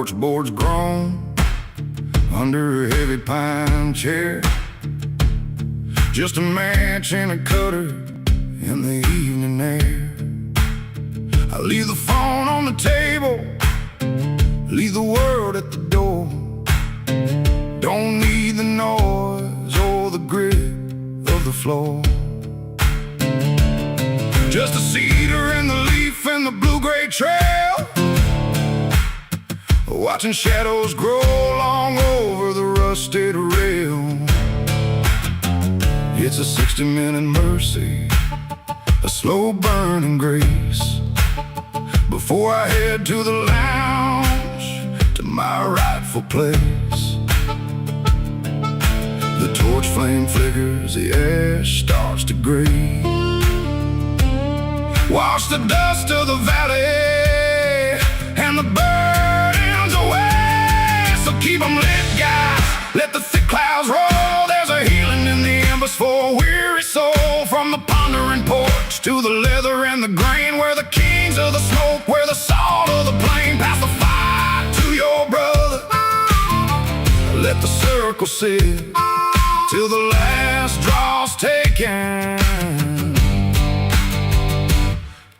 porch boards groan under a heavy pine chair. Just a match and a cutter in the evening air. I leave the phone on the table, leave the world at the door. Don't need the noise or the grip of the floor. Just a cedar and the leaf and the blue-gray trail, watching shadows grow long over the rusted rail. It's a 60-minute mercy, a slow burning grace, before I head to the lounge, to my rightful place. The torch flame flickers, the ash starts to gray. Wash the dust of the valley and the burdens away. So keep them lit, guys, let the thick clouds roll. There's a healing in the embers for a weary soul. From the pondering porch to the leather and the grain, where the kings of the smoke, where the salt of the plain. Pass the fire to your brother, let the circle sit till the last draw's taken.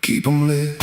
Keep 'em lit.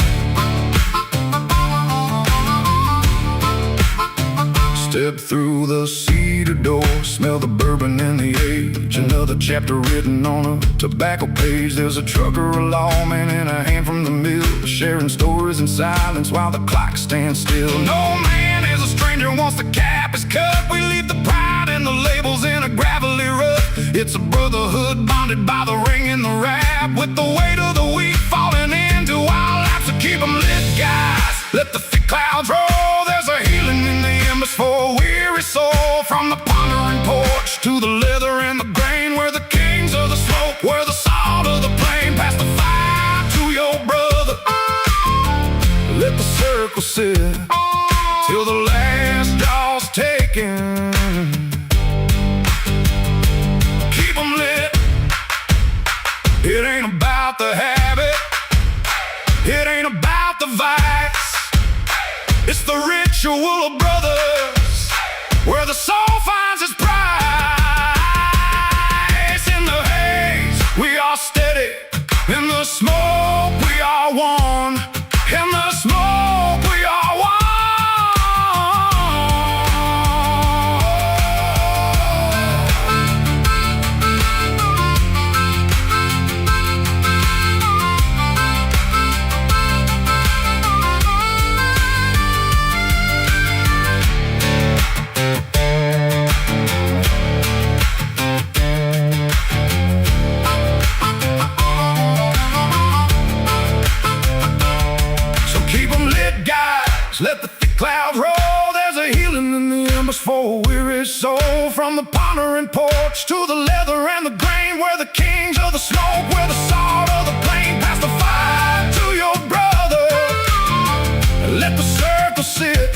Step through the cedar door, smell the bourbon and the age. Another chapter written on a tobacco page. There's a trucker, a lawman, and a hand from the mill, sharing stories in silence while the clock stands still. No man is a stranger once the cap is cut. We leave the pride and the labels in a gravelly rut. It's a brotherhood bonded by the ring and the rap, with the weight of the week falling into our laps. So keep 'em lit, guys, let the thick clouds roll. There's a healing in the embers for a weary soul. From the pondering porch to the leather and the grain, where the kings of the smoke, where the salt of the plain. Pass the fire to your brother, let the circle sit till the last draw's taken. Keep 'em lit. It ain't about the habit, it ain't about the vice. It's the ritual of brothers, where the soul finds its price. In the haze, we are steady. In the smoke, we are one. In the smoke, we are one. Let the thick clouds roll. There's a healing in the embers for a weary soul. From the pondering porch to the leather and the grain, where the kings of the smoke, where the salt of the plain. Pass the fire to your brother, let the circle sit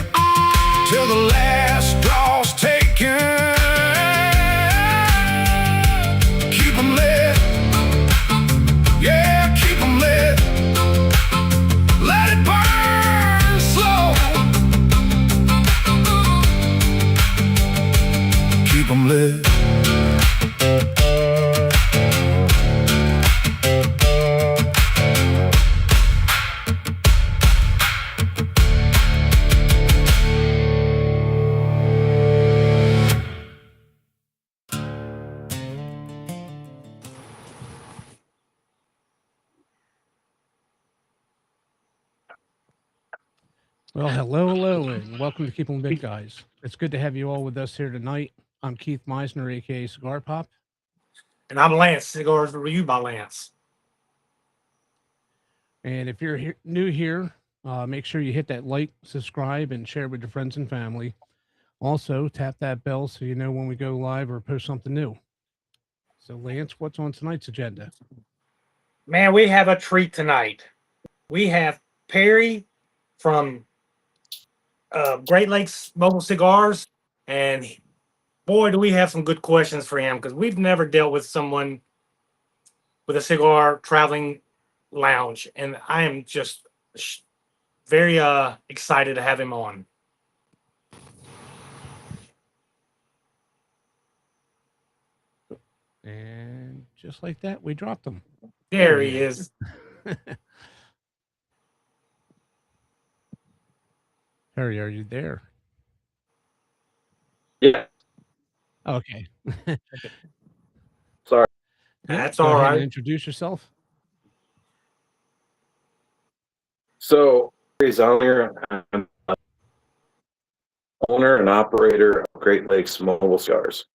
till the last draw's taken. Keep 'em lit, yeah, keep 'em lit. Let it burn slow. Keep 'em lit. Well, hello, and welcome to Keep 'em Lit, guys. It's good to have you all with us here tonight. I'm Keith Meisner, aka CigarPop. And I'm Lance, Cigars Review by Lance. And if you're new here, make sure you hit that like, subscribe, and share with your friends and family. Also, tap that bell so you know when we go live or post something new. So, Lance, what's on tonight's agenda? Man, we have a treat tonight. We have Perry from Great Lakes Mobile Cigars, and boy, do we have some good questions for him, because we've never dealt with someone with a cigar traveling lounge, and I am just very excited to have him on. And just like that, we dropped him. There he is. Harry, are you there? Yeah, Okay. sorry. Yeah, That's go all ahead and right. introduce yourself. So, Gary's owner, I'm owner and operator of Great Lakes Mobile Cigars.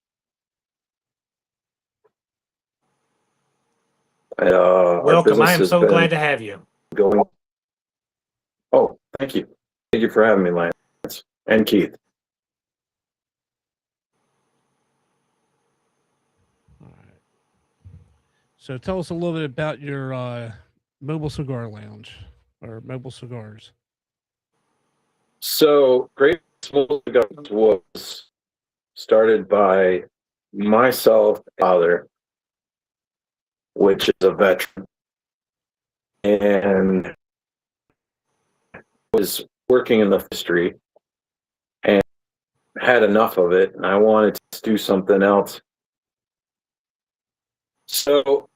Our Welcome. I business am has so been glad to have you. going. Oh, thank you. Thank you for having me, Lance and Keith. All right. So tell us a little bit about your mobile cigar lounge or mobile cigars. So, Great Lakes Mobile Cigars was started by myself and father, which is a veteran, and was working in the industry and had enough of it, and I wanted to do something else. So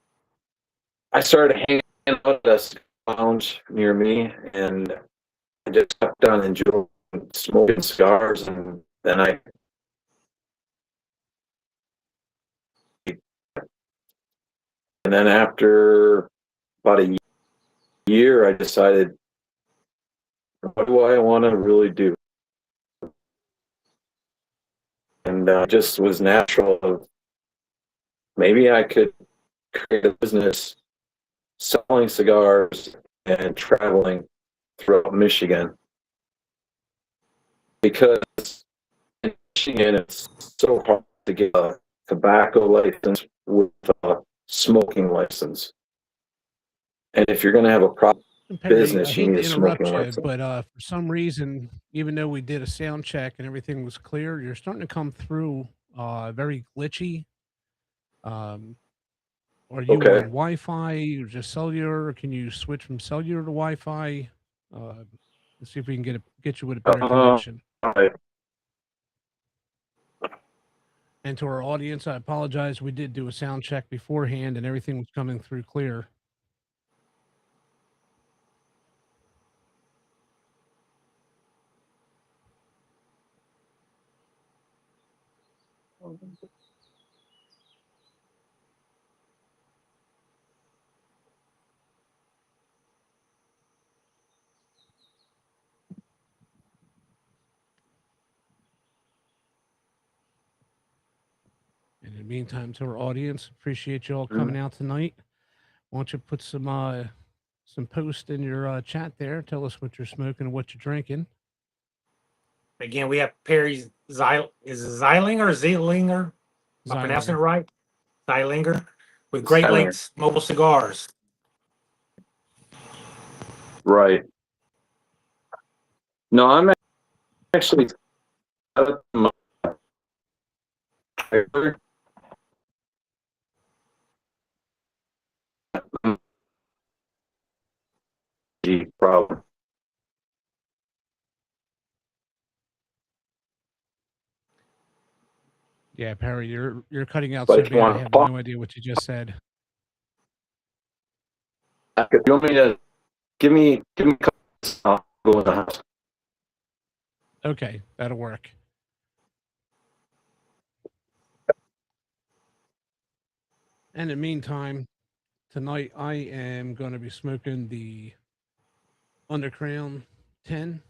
I started hanging out at a cigar lounge near me, and I just kept on enjoying smoking cigars. And then after about a year, I decided, what do I want to really do? And just was natural of maybe I could create a business selling cigars and traveling throughout Michigan, because in Michigan it's so hard to get a tobacco license with a smoking license. And if you're going to have a proper And Perry, I business, you hate need to a interrupt smoking you, license. but for some reason, even though we did a sound check and everything was clear, you're starting to come through very glitchy. Are you Okay. on Wi-Fi or just cellular? Or can you switch from cellular to Wi-Fi? Let's see if we can get you with a better connection. Right. And to our audience, I apologize. We did do a sound check beforehand, and everything was coming through clear. In the meantime, to our audience, appreciate you all coming out tonight. Why don't you put some post in your chat there? Tell us what you're smoking and what you're drinking. Again, we have Perry Zeil. Is it Zeilinger or Zeilinger? Am I pronouncing it Zylinger. right? Zeilinger with Great Zeilinger. Lakes Mobile Cigars. Right. No, I'm actually problem. Yeah, Perry, you're cutting out But so if you bad. I want to have talk, no idea what you just said. if you want me to give me a couple, I'll go in the house. Okay, that'll work. And in the meantime, tonight I am going to be smoking the Undercrown 10.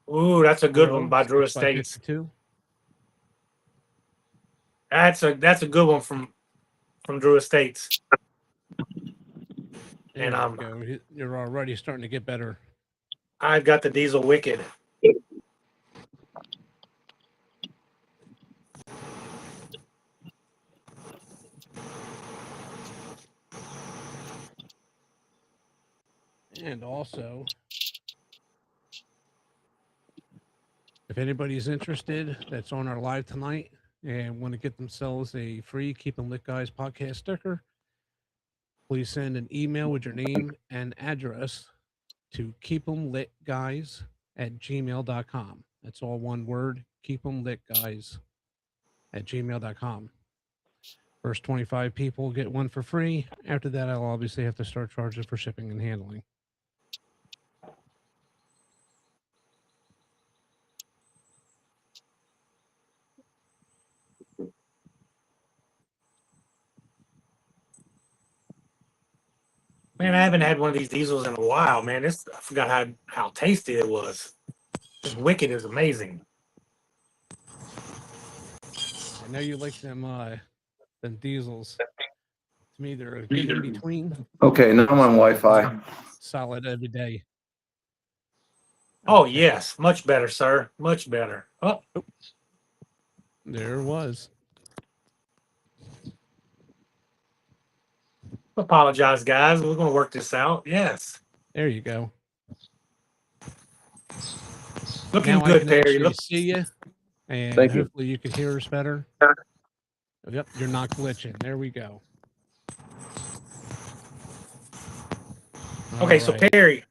Ooh, that's a good one Row by Drew 6 by Estates. 52. That's a good one from Drew Estates. There And we go. You're already starting to get better. I've got the Diesel Wicked. And also, if anybody's interested that's on our live tonight and want to get themselves a free Keep 'em Lit Guys podcast sticker, please send an email with your name and address to keepemlitguys@gmail.com. That's all one word, keepemlitguys@gmail.com. First 25 people get one for free. After that, I'll obviously have to start charging for shipping and handling. Man, I haven't had one of these diesels in a while, man. I forgot how tasty it was. This Wicked is amazing. I know you like them diesels. To me, they're a good in between. Okay, now I'm on Wi-Fi. Solid every day. Oh, yes. Much better, sir. Much better. Oh, There it was. apologize, guys. We're going to work this out. Yes. There you go. Looking Now I good, can Perry. actually Look, see you, and Thank you. hopefully you can hear us better. Yep, you're not glitching. There we go. okay, so Alrighty. Perry,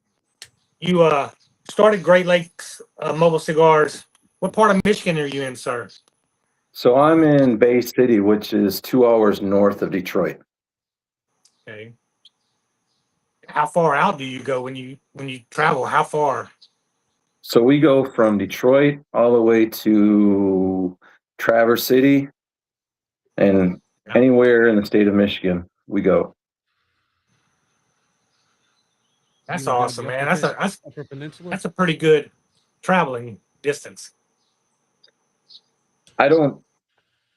you started Great Lakes Mobile Cigars. What part of Michigan are you in, sir? So I'm in Bay City, which is 2 hours north of Detroit. Okay. How far out do you go when you travel? How far? So we go from Detroit all the way to Traverse City, and anywhere in the state of Michigan we go. That's You go to awesome, the man. Upper Peninsula. That's a pretty good traveling distance. I don't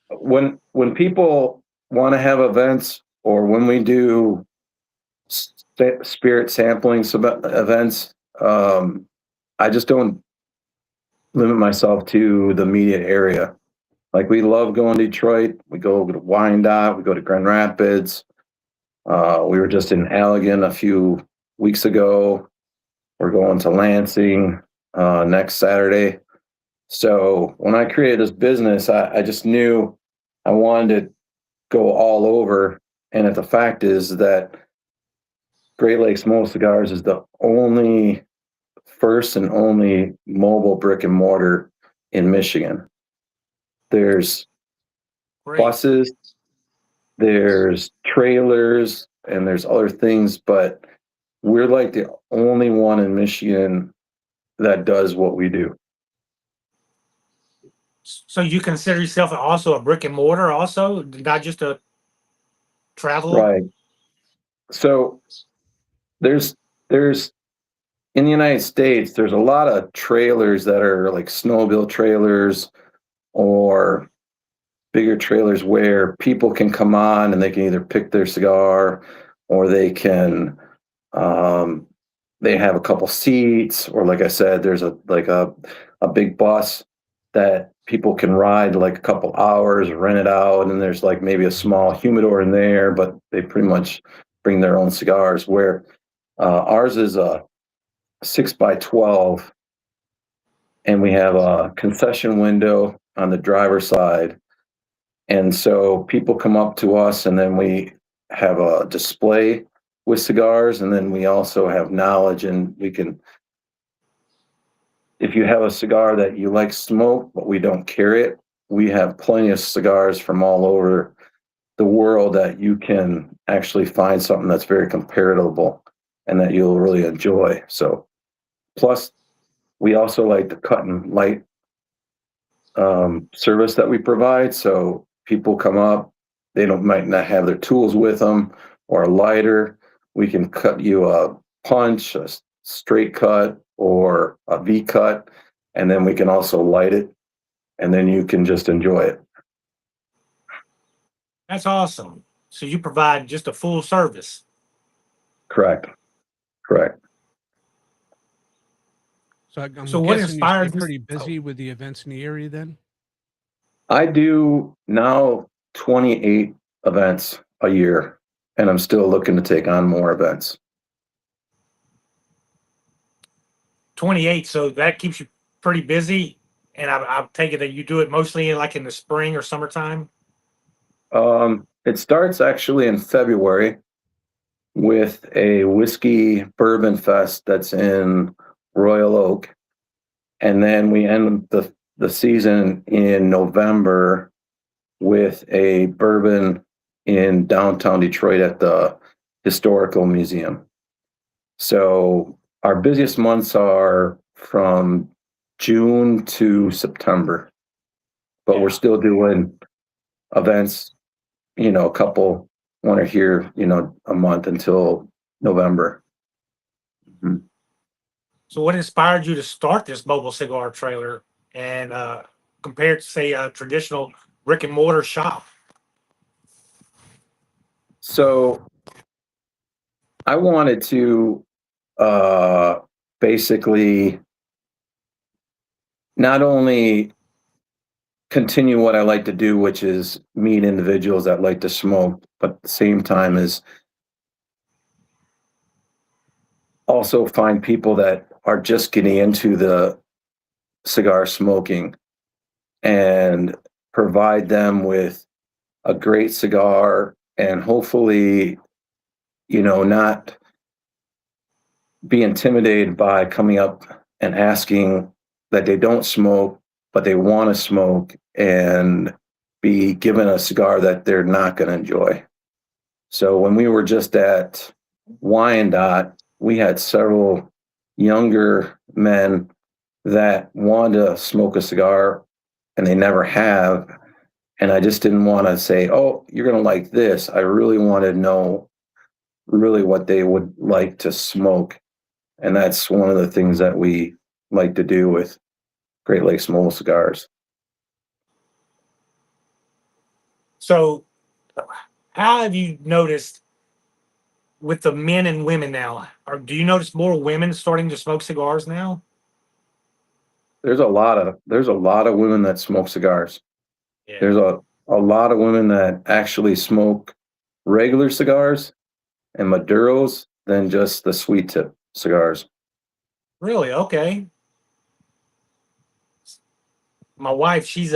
when people want to have events, or when we do spirit sampling events, I just don't limit myself to the immediate area. Like, we love going to Detroit. We go to Wyandotte. We go to Grand Rapids. We were just in Allegan a few weeks ago. We're going to Lansing next Saturday. So when I created this business, I just knew I wanted to go all over. And the fact is that Great Lakes Mobile Cigars is the first and only mobile brick and mortar in Michigan. There's Great. buses, there's trailers, and there's other things, but we're like the only one in Michigan that does what we do. So you consider yourself also a brick and mortar, also, not just a travel? Right. So there's in the United States, there's a lot of trailers that are like snowmobile trailers or bigger trailers where people can come on and they can either pick their cigar, or they can they have a couple seats, or, like I said, there's a big bus that people can ride like a couple hours, rent it out, and there's like maybe a small humidor in there, but they pretty much bring their own cigars. Where ours is a 6x12, and we have a concession window on the driver's side. And so people come up to us, and then we have a display with cigars, and then we also have knowledge, and we can, if you have a cigar that you like smoke, but we don't carry it, we have plenty of cigars from all over the world that you can actually find something that's very comparable and that you'll really enjoy. So, plus, we also like the cut and light service that we provide. So people come up, they might not have their tools with them or a lighter. We can cut you a punch, a straight cut, or a V cut, and then we can also light it, and then you can just enjoy it. That's awesome. So you provide just a full service. Correct. So I'm So what guessing you inspired stay this? pretty busy with the events in the area then? I do now 28 events a year, and I'm still looking to take on more events. 28, so that keeps you pretty busy. And I'll take it that you do it mostly in the spring or summertime. It starts actually in February with a whiskey bourbon fest that's in Royal Oak, and then we end the season in November with a bourbon in downtown Detroit at the Historical Museum. So our busiest months are from June to September, but we're Yeah. still doing events, a couple, one or here, a month until November. Mhm. So what inspired you to start this mobile cigar trailer and compared to say a traditional brick and mortar shop? So I wanted to uh, basically not only continue what I like to do, which is meet individuals that like to smoke, but at the same time is also find people that are just getting into the cigar smoking and provide them with a great cigar and hopefully, not be intimidated by coming up and asking that they don't smoke, but they want to smoke and be given a cigar that they're not going to enjoy. So when we were just at Wyandotte, we had several younger men that wanted to smoke a cigar and they never have. And I just didn't want to say, oh, you're going to like this. I really wanted to know really what they would like to smoke. And that's one of the things that we like to do with Great Lakes Mobile Cigars. So how have you noticed with the men and women now? Or do you notice more women starting to smoke cigars now? There's a lot of women that smoke cigars. There's Yeah. a lot of women that actually smoke regular cigars and Maduros than just the sweet tip cigars. Really? Okay. My wife, she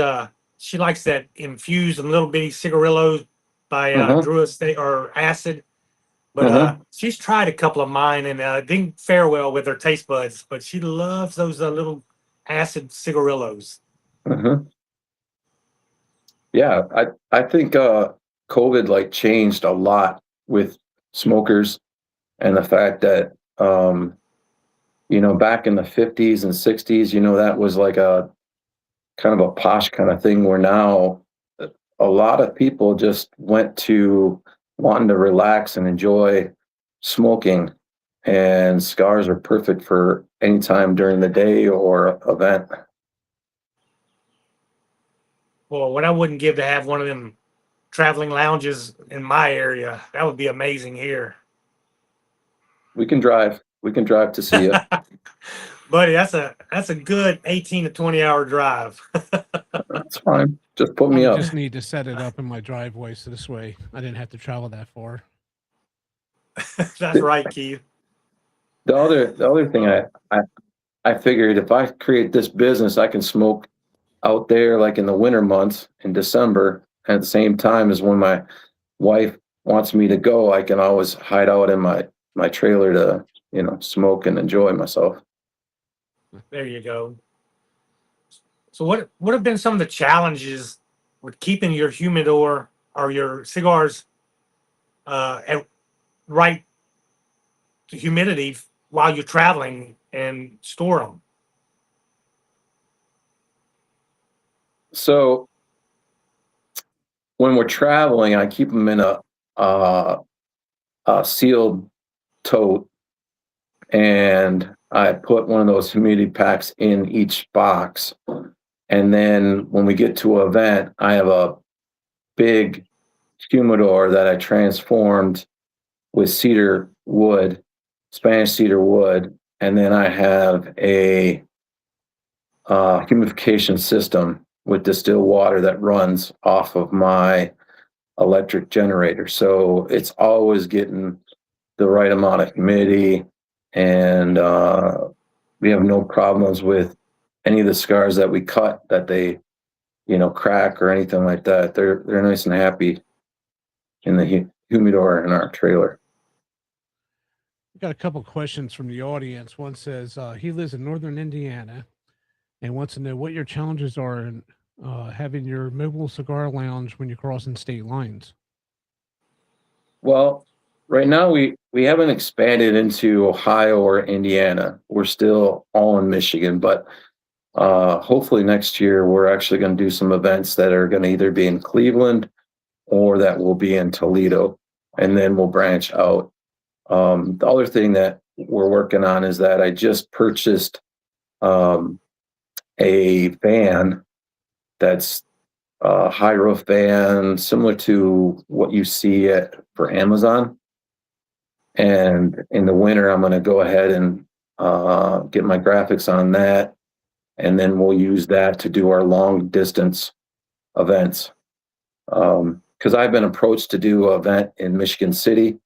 likes that infused and little bitty cigarillos by Uh-huh. Drew Estate or acid. But Uh-huh. she's tried a couple of mine and didn't fare well with her taste buds. But she loves those little acid cigarillos. Uh-huh. Yeah, I think COVID like changed a lot with smokers and the fact that back in the 50s and 60s, that was like a kind of a posh kind of thing where now a lot of people just went to wanting to relax and enjoy smoking, and cigars are perfect for any time during the day or event. Well, what I wouldn't give to have one of them traveling lounges in my area. That would be amazing here. We can drive to see you. Buddy, that's a good 18 to 20 hour drive. That's fine, just put I me would up. just need to set it up in my driveway so this way I didn't have to travel that far. That's the, right, Keith. the other thing I figured if I create this business I can smoke out there like in the winter months in December, and at the same time as when my wife wants me to go, I can always hide out in my trailer to, smoke and enjoy myself. There you go. So what have been some of the challenges with keeping your humidor or your cigars at right humidity while you're traveling and store them? So when we're traveling, I keep them in uh, a sealed tote, and I put one of those humidity packs in each box. And then when we get to an event, I have a big humidor that I transformed with cedar wood, Spanish cedar wood, and then I have a humidification system with distilled water that runs off of my electric generator. So it's always getting the right amount of humidity, and we have no problems with any of the cigars that we cut that they, crack or anything like that. They're nice and happy in the humidor in our trailer. We got a couple questions from the audience. One says he lives in northern Indiana and wants to know what your challenges are in having your mobile cigar lounge when you're crossing state lines. Well, right now we haven't expanded into Ohio or Indiana. We're still all in Michigan, but hopefully next year we're actually going to do some events that are going to either be in Cleveland or that will be in Toledo, and then we'll branch out. The other thing that we're working on is that I just purchased um, a van that's a high roof van, similar to what you see for Amazon. And in the winter, I'm going to go ahead and get my graphics on that, and then we'll use that to do our long distance events. Because I've been approached to do an event in Michigan City,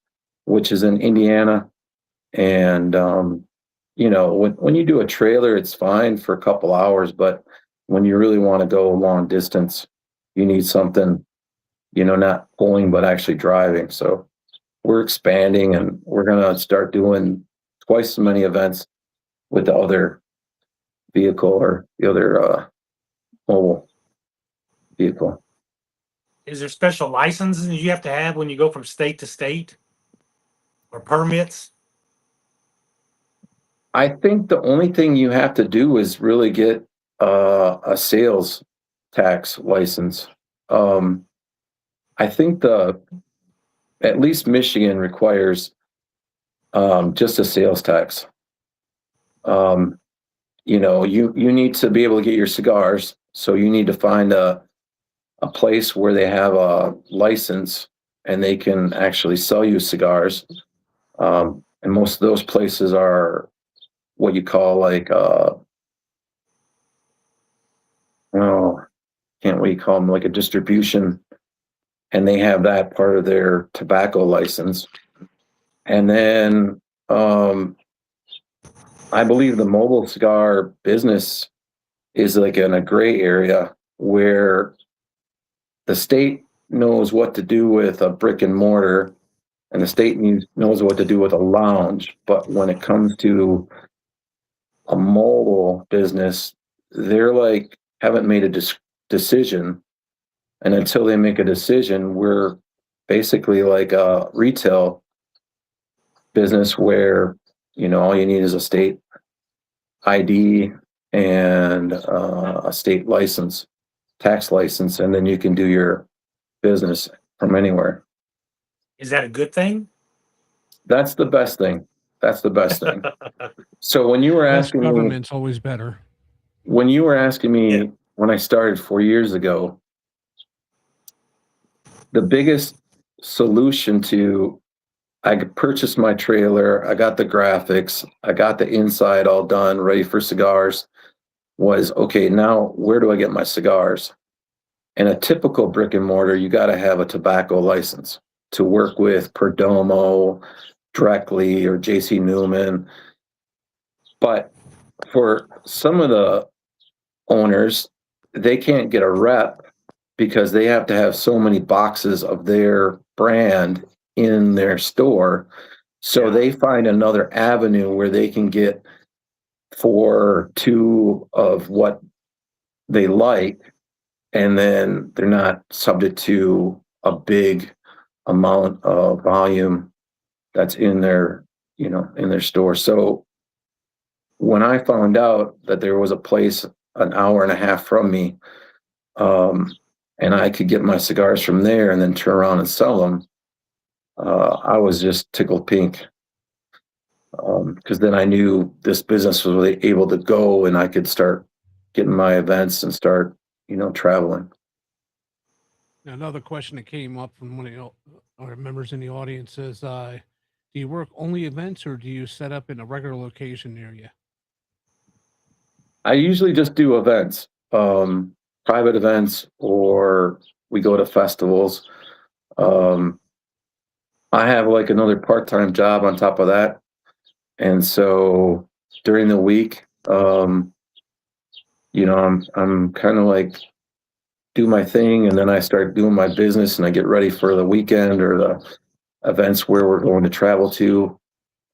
which is in Indiana, and when you do a trailer, it's fine for a couple hours, but when you really want to go a long distance, you need something, not pulling but actually driving. So we're expanding, and we're going to start doing twice as many events with the other vehicle or the other mobile vehicle. Is there special licenses you have to have when you go from state to state, or permits? I think the only thing you have to do is really get a sales tax license. I think at least Michigan requires just a sales tax. You need to be able to get your cigars, so you need to find a place where they have a license and they can actually sell you cigars. And most of those places are what you call like what you call them, like a distribution, and they have that part of their tobacco license. And then I believe the mobile cigar business is like in a gray area where the state knows what to do with a brick and mortar, and the state knows what to do with a lounge. But when it comes to a mobile business, they're like haven't made a decision, and until they make a decision, we're basically like a retail business where all you need is a state ID and a state license, tax license, and then you can do your business from anywhere. Is that a good thing? That's the best thing. That's the best thing. So when you were Less asking me, government's always better. when you were asking me Yeah. when I started 4 years ago, the biggest solution I purchased my trailer, I got the graphics, I got the inside all done, ready for cigars, was okay, now where do I get my cigars? In a typical brick and mortar, you got to have a tobacco license to work with Perdomo directly or JC Newman. But for some of the owners, they can't get a rep because they have to have so many boxes of their brand in their store. So they find another avenue where they can get for two of what they like, and then they're not subject to a big amount of volume that's in their store. So when I found out that there was a place an hour and a half from me, and I could get my cigars from there and then turn around and sell them, I was just tickled pink. Because then I knew this business was really able to go, and I could start getting my events and start, traveling. Now, another question that came up from one of our members in the audience is, do you work only events, or do you set up in a regular location near you? I usually just do events, private events, or we go to festivals. I have like another part-time job on top of that. And so during the week, I'm kind of like do my thing, and then I start doing my business, and I get ready for the weekend or the events where we're going to travel to.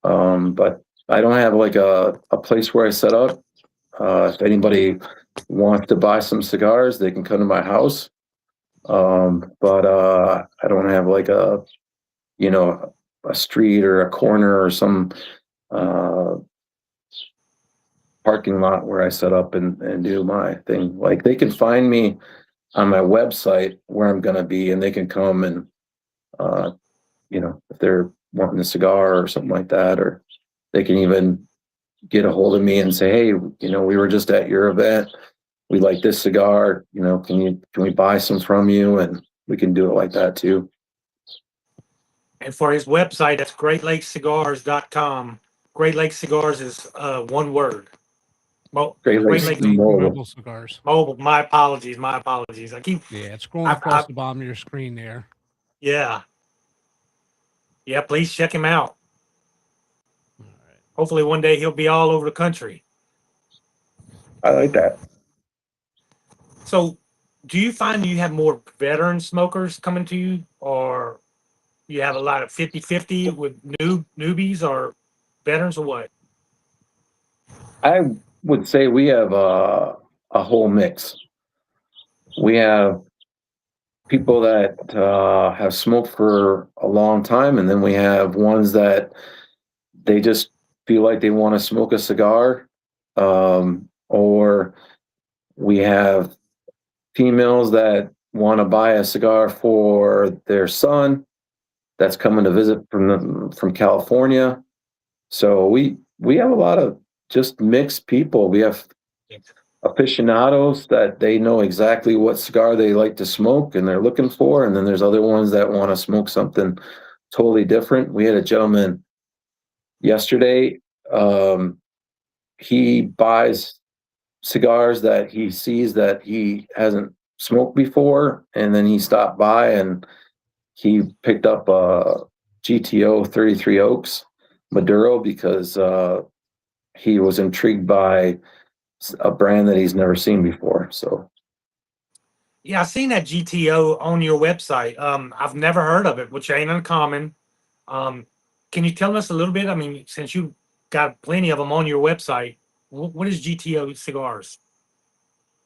But I don't have like a place where I set up. If anybody wants to buy some cigars, they can come to my house. But I don't have like a you know, a street or a corner or some parking lot where I set up and do my thing. Like they can find me on my website where I'm going to be, and they can come and, you know, if they're wanting a cigar or something like that, or they can even get a hold of me and say, hey, you know, we were just at your event. We like this cigar, you know, can we buy some from you? And we can do it like that too. And for his website, that's greatlakescigars.com. Great Lakes Cigars is one word. Great Great Lakes Lakes Mobile. Mobile Cigars. Mobile. My apologies. My apologies. Yeah, it's scrolling across the bottom of your screen there. Yeah. Yeah, please check him out. All right. Hopefully one day he'll be all over the country. I like that. So do you find you have more veteran smokers coming to you, or you have a lot of 50-50 with newbies or veterans, or what? I would say we have a whole mix. We have people that have smoked for a long time, and then we have ones that they just feel like they want to smoke a cigar, or we have females that want to buy a cigar for their son that's coming to visit from California. So we have a lot of just mixed people. We have aficionados that they know exactly what cigar they like to smoke and they're looking for, and then there's other ones that want to smoke something totally different. We had a gentleman yesterday. He buys cigars that he sees that he hasn't smoked before, and then he stopped by and he picked up a GTO 33 Oaks Maduro because he was intrigued by a brand that he's never seen before. So Yeah, I've seen that GTO on your website. I've never heard of it, which ain't uncommon. Can you tell us a little bit? I mean, since you got plenty of them on your website, what is GTO Cigars?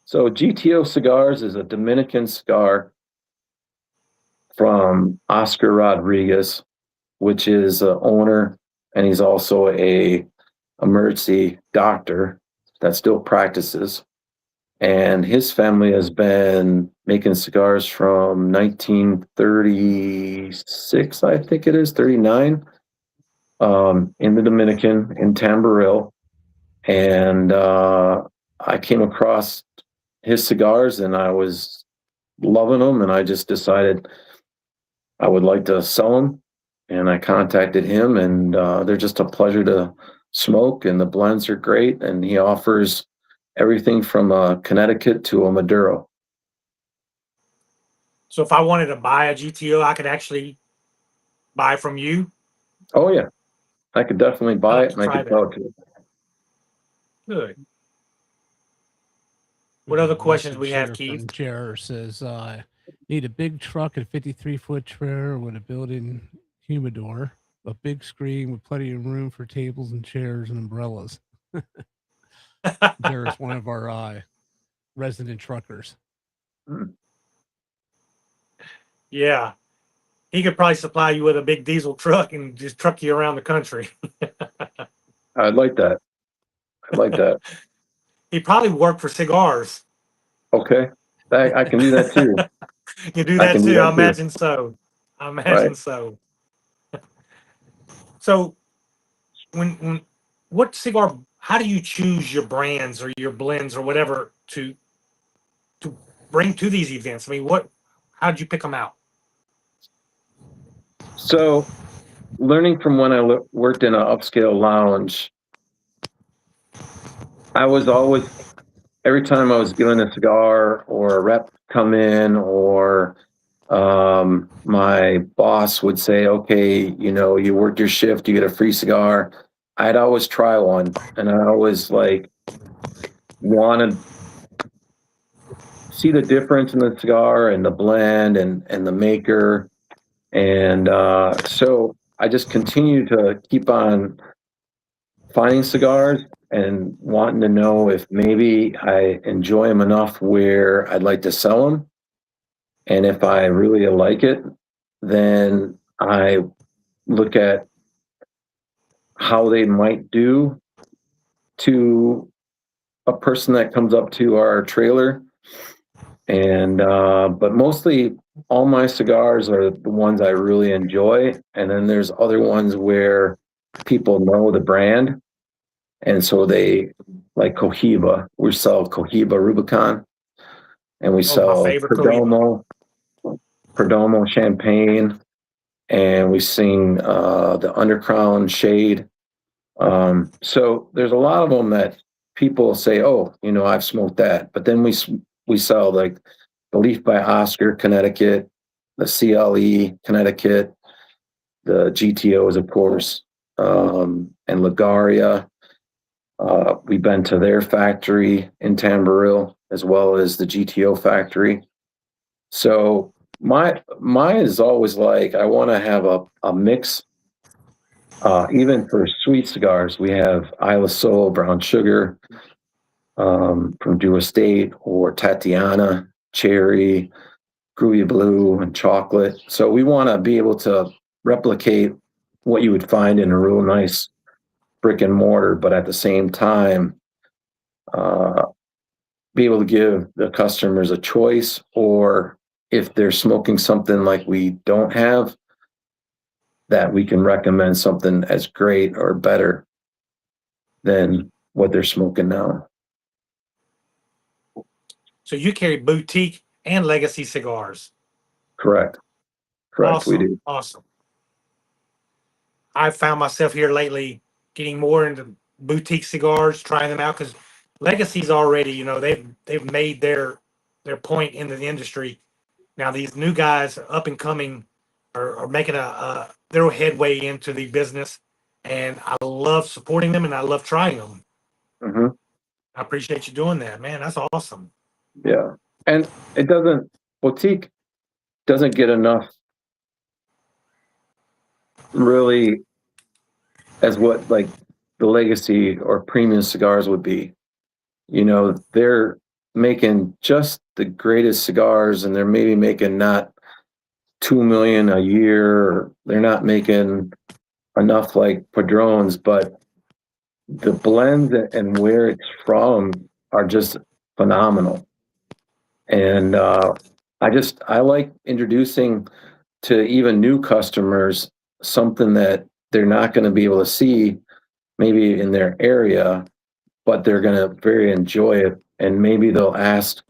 So GTO Cigars is a Dominican cigar from Oscar Rodriguez, which is a owner, and he's also a emergency doctor that still practices. And his family has been making cigars from 1936, I think it is, 39, in the Dominican, in Tamboril. And I came across his cigars and I was loving them, and I just decided I would like to sell them. And I contacted him, and they're just a pleasure to smoke, and the blends are great, and he offers everything from a Connecticut to a Maduro. So if I wanted to buy a GTO, I could actually buy from you. Oh yeah, I could definitely buy it, and I could sell it to you. Good. What other questions we have, Here Keith? from Jer says, need a big truck and 53-foot trailer with a built-in humidor, a big screen with plenty of room for tables and chairs and umbrellas. Jer is one of our resident truckers. Yeah. He could probably supply you with a big diesel truck and just truck you around the country. I'd like that. I'd like that. He probably worked for Cigars. Okay, I can do that too. You do I that can do too. that I too. imagine so. I imagine Right. so. So when what cigar, how do you choose your brands or your blends or whatever to bring to these events? I mean, how did you pick them out? So, learning from when I worked in an upscale lounge, I was always, every time I was given a cigar or a rep come in, or my boss would say, okay, you know, you work your shift, you get a free cigar. I'd always try one, and I always like want to see the difference in the cigar and the blend and the maker. And so I just continue to keep on finding cigars and wanting to know if maybe I enjoy them enough where I'd like to sell them. And if I really like it, then I look at how they might do to a person that comes up to our trailer. And but mostly all my cigars are the ones I really enjoy. And then there's other ones where people know the brand. And so they like Cohiba. We sell Cohiba Rubicon, and we Oh, my sell favorite Cohiba. Perdomo Champagne, and we sing the Undercrown Shade. So there's a lot of them that people say, "Oh, I've smoked that." But then we sell like the Leaf by Oscar, Connecticut, the CLE, Connecticut, the GTOs, of course, and Lagaria. We've been to their factory in Tamboril as well as the GTO factory. So mine is always like I want to have a mix. Even for sweet cigars, we have Isla Sol, brown sugar from Drew Estate, or Tatiana, cherry, groovy blue, and chocolate. So we want to be able to replicate what you would find in a real nice brick and mortar, but at the same time, uh, be able to give the customers a choice, or if they're smoking something like we don't have, that we can recommend something as great or better than what they're smoking now. So you carry boutique and legacy cigars. Correct. We Awesome. do. Awesome. I've found myself here lately getting more into boutique cigars, trying them out because legacy's already, they've made their point in the industry. Now these new guys up and coming are making a their headway into the business, and I love supporting them and I love trying them. Hmm. I appreciate you doing that, man. That's awesome. Yeah. And boutique doesn't get enough really as what like the legacy or premium cigars would be. They're making just the greatest cigars, and they're maybe making not 2 million a year, or they're not making enough like Padrones, but the blends and where it's from are just phenomenal. And I like introducing to even new customers something that they're not going to be able to see maybe in their area, but they're going to very enjoy it. And maybe they'll ask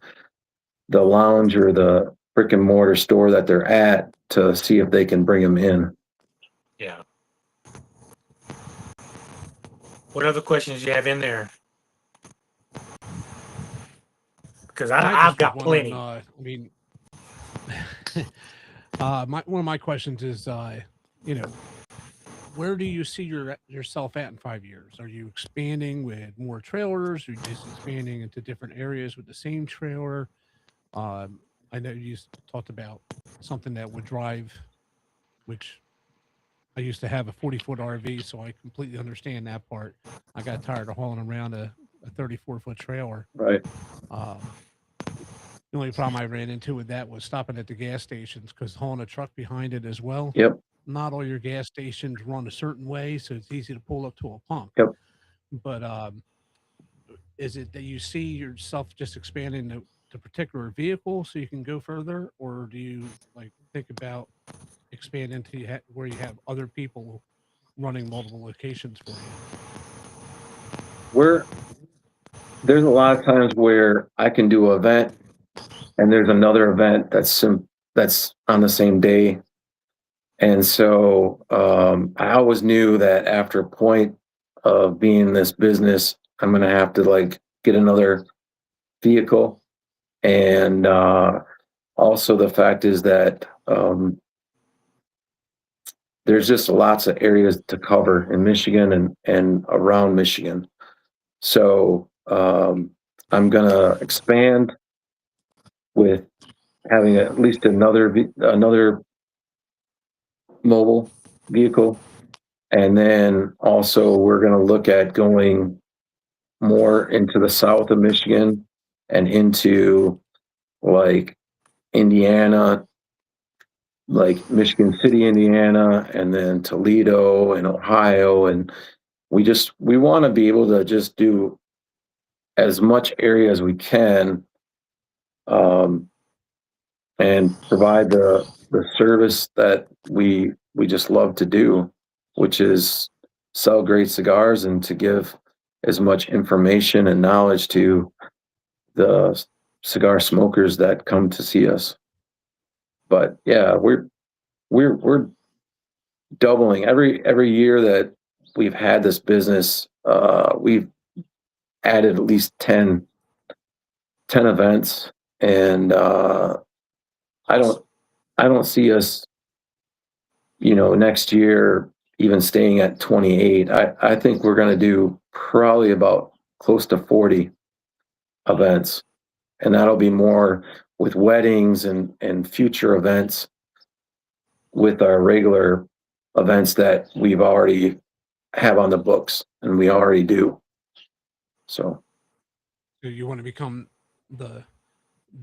the lounge or the brick and mortar store that they're at to see if they can bring them in. Yeah. What other questions you have in there? Because I've just was got wondering, plenty. I mean, one of my questions is, where do you see yourself at in 5 years? Are you expanding with more trailers? Or just expanding into different areas with the same trailer? I know you talked about something that would drive, which I used to have a 40-foot RV, so I completely understand that part. I got tired of hauling around a 34-foot trailer. Right. Um, the only problem I ran into with that was stopping at the gas stations because hauling a truck behind it as well. Yep. Not all your gas stations run a certain way, so it's easy to pull up to a pump. Yep. But is it that you see yourself just expanding the particular vehicle so you can go further, or do you like think about expanding to where you have other people running multiple locations for you? There's a lot of times where I can do an event, and there's another event that's on the same day. And so I always knew that after a point of being in this business, I'm going to have to like get another vehicle. And also the fact is that there's just lots of areas to cover in Michigan and around Michigan. So I'm going to expand with having at least another mobile vehicle. And then also we're going to look at going more into the south of Michigan and into like Indiana, like Michigan City, Indiana, and then Toledo and Ohio. And we want to be able to just do as much area as we can, um, and provide the service that we just love to do, which is sell great cigars and to give as much information and knowledge to the cigar smokers that come to see us. But yeah, we're doubling every year that we've had this business. We've added at least 10 events, and I don't I don't see us, next year even staying at 28. I think we're going to do probably about close to 40 events, and that'll be more with weddings and future events with our regular events that we've already have on the books and we already do. So So you want to become the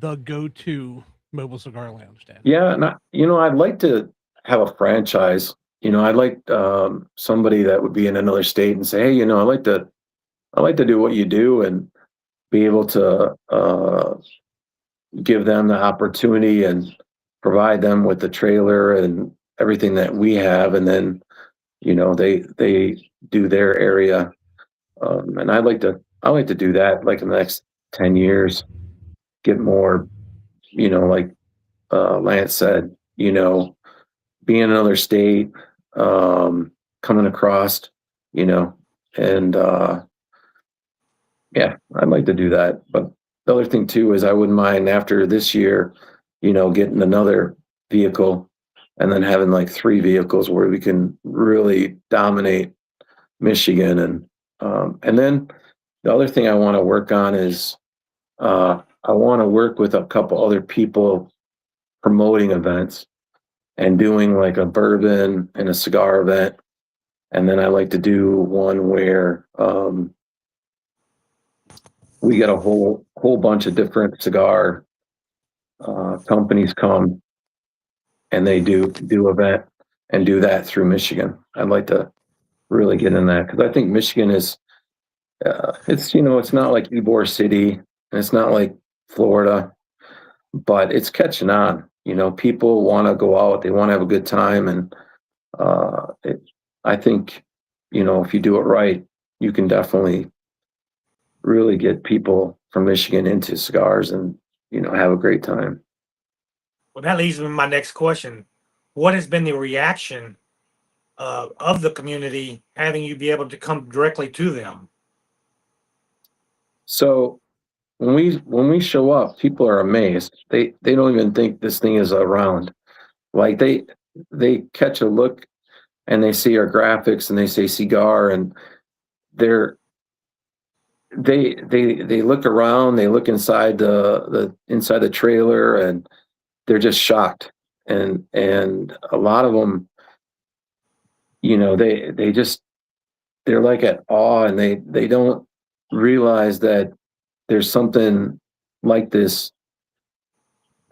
go-to mobile cigar lounge, Dan? yeah, and I'd like to have a franchise. I'd like somebody that would be in another state and say, hey, I like to do what you do and be able to give them the opportunity and provide them with the trailer and everything that we have, and then they do their area, and I like to do that like in the next 10 years, get more, like Lance said, be in another state, coming across, you know, and yeah, I'd like to do that. But the other thing too is I wouldn't mind after this year, getting another vehicle and then having like 3 vehicles where we can really dominate Michigan. And then the other thing I want to work on is I want to work with a couple other people promoting events and doing like a bourbon and a cigar event. And then I like to do one where we get a whole bunch of different cigar companies come and they do event and do that through Michigan. I'd like to really get in that because I think Michigan is it's not like Ybor City and it's not like Florida, but it's catching on. People want to go out, they want to have a good time, and I think if you do it right, you can definitely really get people from Michigan into cigars and have a great time. Well, that leads me to my next question. What has been the reaction of the community having you be able to come directly to them? So when we show up, people are amazed. They don't even think this thing is around. Like they catch a look and they see our graphics and they say cigar, and they're they look around, they look inside the trailer, and they're just shocked. And a lot of them, they're like at awe, and they don't realize that there's something like this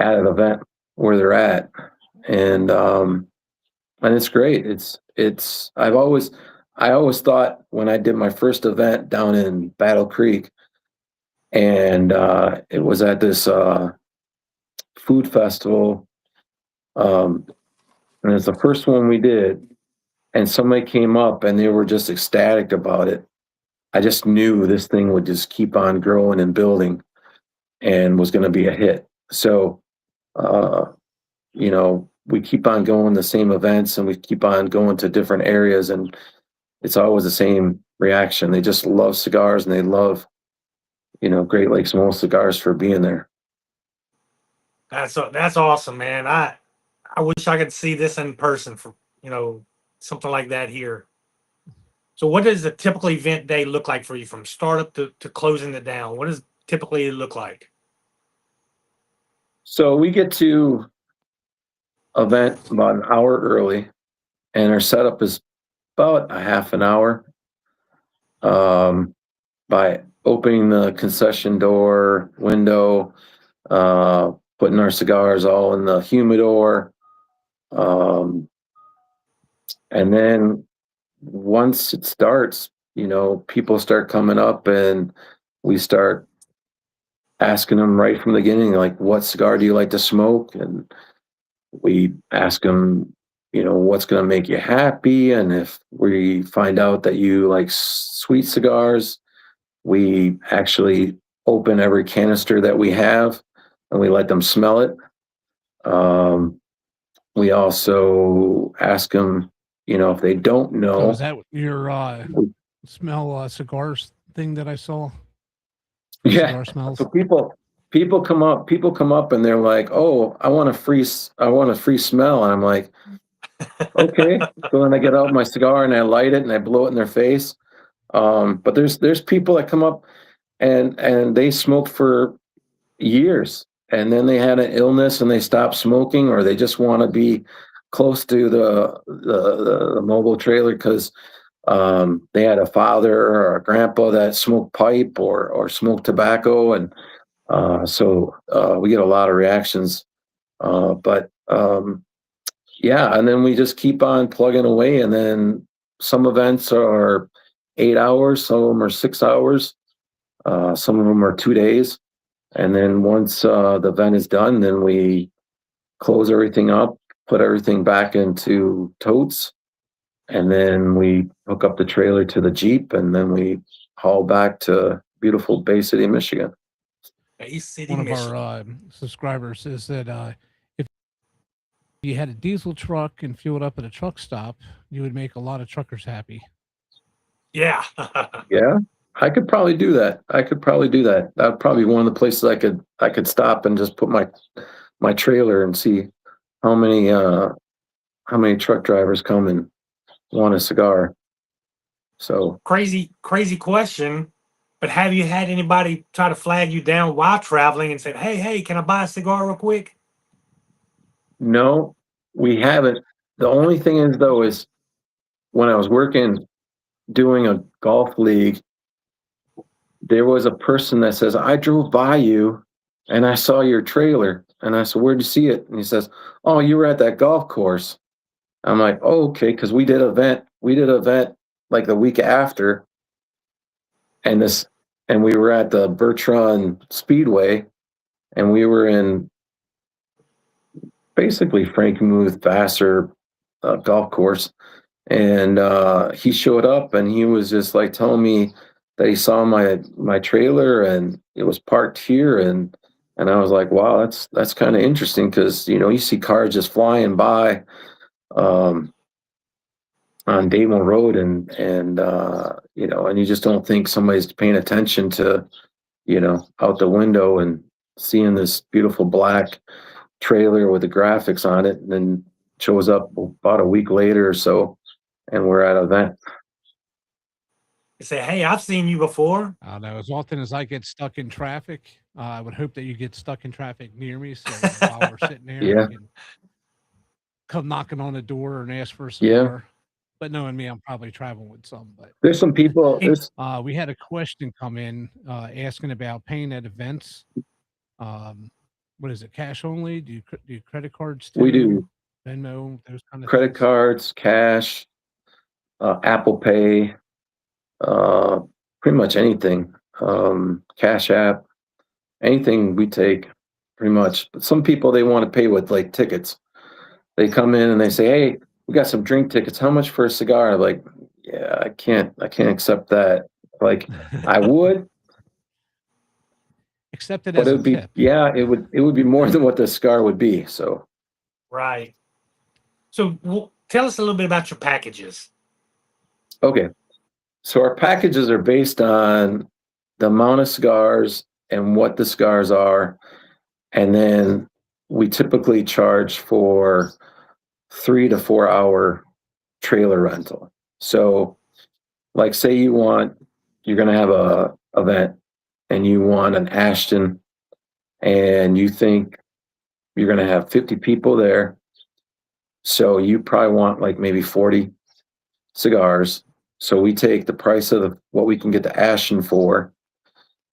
at an event where they're at. And it's great. I always thought when I did my first event down in Battle Creek, and it was at this food festival, and it's the first one we did, and somebody came up and they were just ecstatic about it. I just knew this thing would just keep on growing and building and was going to be a hit. So, we keep on going the same events and we keep on going to different areas, and it's always the same reaction. They just love cigars and they love, Great Lakes Mobile Cigars for being there. That's awesome, man. I wish I could see this in person for something like that here. So what does a typical event day look like for you from startup to closing it down? What does typically it look like? So we get to event about an hour early, and our setup is about a half an hour, by opening the concession door window, putting our cigars all in the humidor, Um, and then once it starts, people start coming up and we start asking them right from the beginning, like, what cigar do you like to smoke? And we ask them, what's going to make you happy. And if we find out that you like sweet cigars, we actually open every canister that we have and we let them smell it. We also ask them, if they don't So know. is that your smell cigars thing that I saw? Yeah. Cigar smells. So people come up and they're like, "Oh, I want a free smell." And I'm like, "Okay." So then I get out my cigar and I light it and I blow it in their face. But there's people that come up and they smoke for years and then they had an illness and they stop smoking, or they just want to be close to the mobile trailer because they had a father or a grandpa that smoked pipe or smoked tobacco, and so we get a lot of reactions. But yeah, and then we just keep on plugging away, and then some events are 8 hours, some of them are 6 hours, some of them are 2 days. And then once the event is done, then we close everything up, put everything back into totes, and then we hook up the trailer to the Jeep, and then we haul back to beautiful Bay City, Michigan. Bay City, One of Michigan. our subscribers says that if you had a diesel truck and fueled up at a truck stop, you would make a lot of truckers happy. Yeah. Yeah, I could probably do that. That'd probably be one of the places I could stop and just put my trailer and see how many truck drivers come and want a cigar. So Crazy question. But have you had anybody try to flag you down while traveling and say, hey, can I buy a cigar real quick? no, we haven't. The only thing is though is when I was working doing a golf league, there was a person that says, "I drove by you and I saw your trailer." And I said, "Where'd you see it?" And he says, "Oh, you were at that golf course." I'm like, "Oh, okay," because we did an event like the week after, and we were at the Bertrand Speedway, and we were in basically Frankenmuth Vassar golf course, and he showed up and he was just like telling me that he saw my trailer and it was parked here, and I was like, wow, that's kind of interesting because you see cars just flying by on Damon Road, and you just don't think somebody's paying attention to out the window and seeing this beautiful black trailer with the graphics on it, and then shows up about a week later or so, and we're at an event. You say, hey, I've seen you before. I don't know. As often as I get stuck in traffic, I would hope that you get stuck in traffic near me. So while we're sitting there, Yeah. you can come knocking on the door and ask for a Yeah. cigar. But knowing me, I'm probably traveling with some. But There's some people. we had a question come in asking about paying at events. What is it? Cash only? Do you credit cards too? We do Venmo, those kind of credit things? cards, cash, Apple Pay, pretty much anything. Cash App, anything we take, pretty much. But some people, they want to pay with like tickets. They come in and they say, "Hey, we got some drink tickets. How much for a cigar?" I'm like, yeah, I can't accept that. Like, I would, Accept it but as it a would be, tip. yeah, it would be more than what the cigar would be. So Right. So tell us a little bit about your packages. okay, so our packages are based on the amount of cigars and what the cigars are, and then we typically charge for 3 to 4 hour trailer rental. So, like, say you're going to have a event and you want an Ashton, and you think you're going to have 50 people there. So you probably want like maybe 40 cigars. So we take the price of what we can get the Ashton for,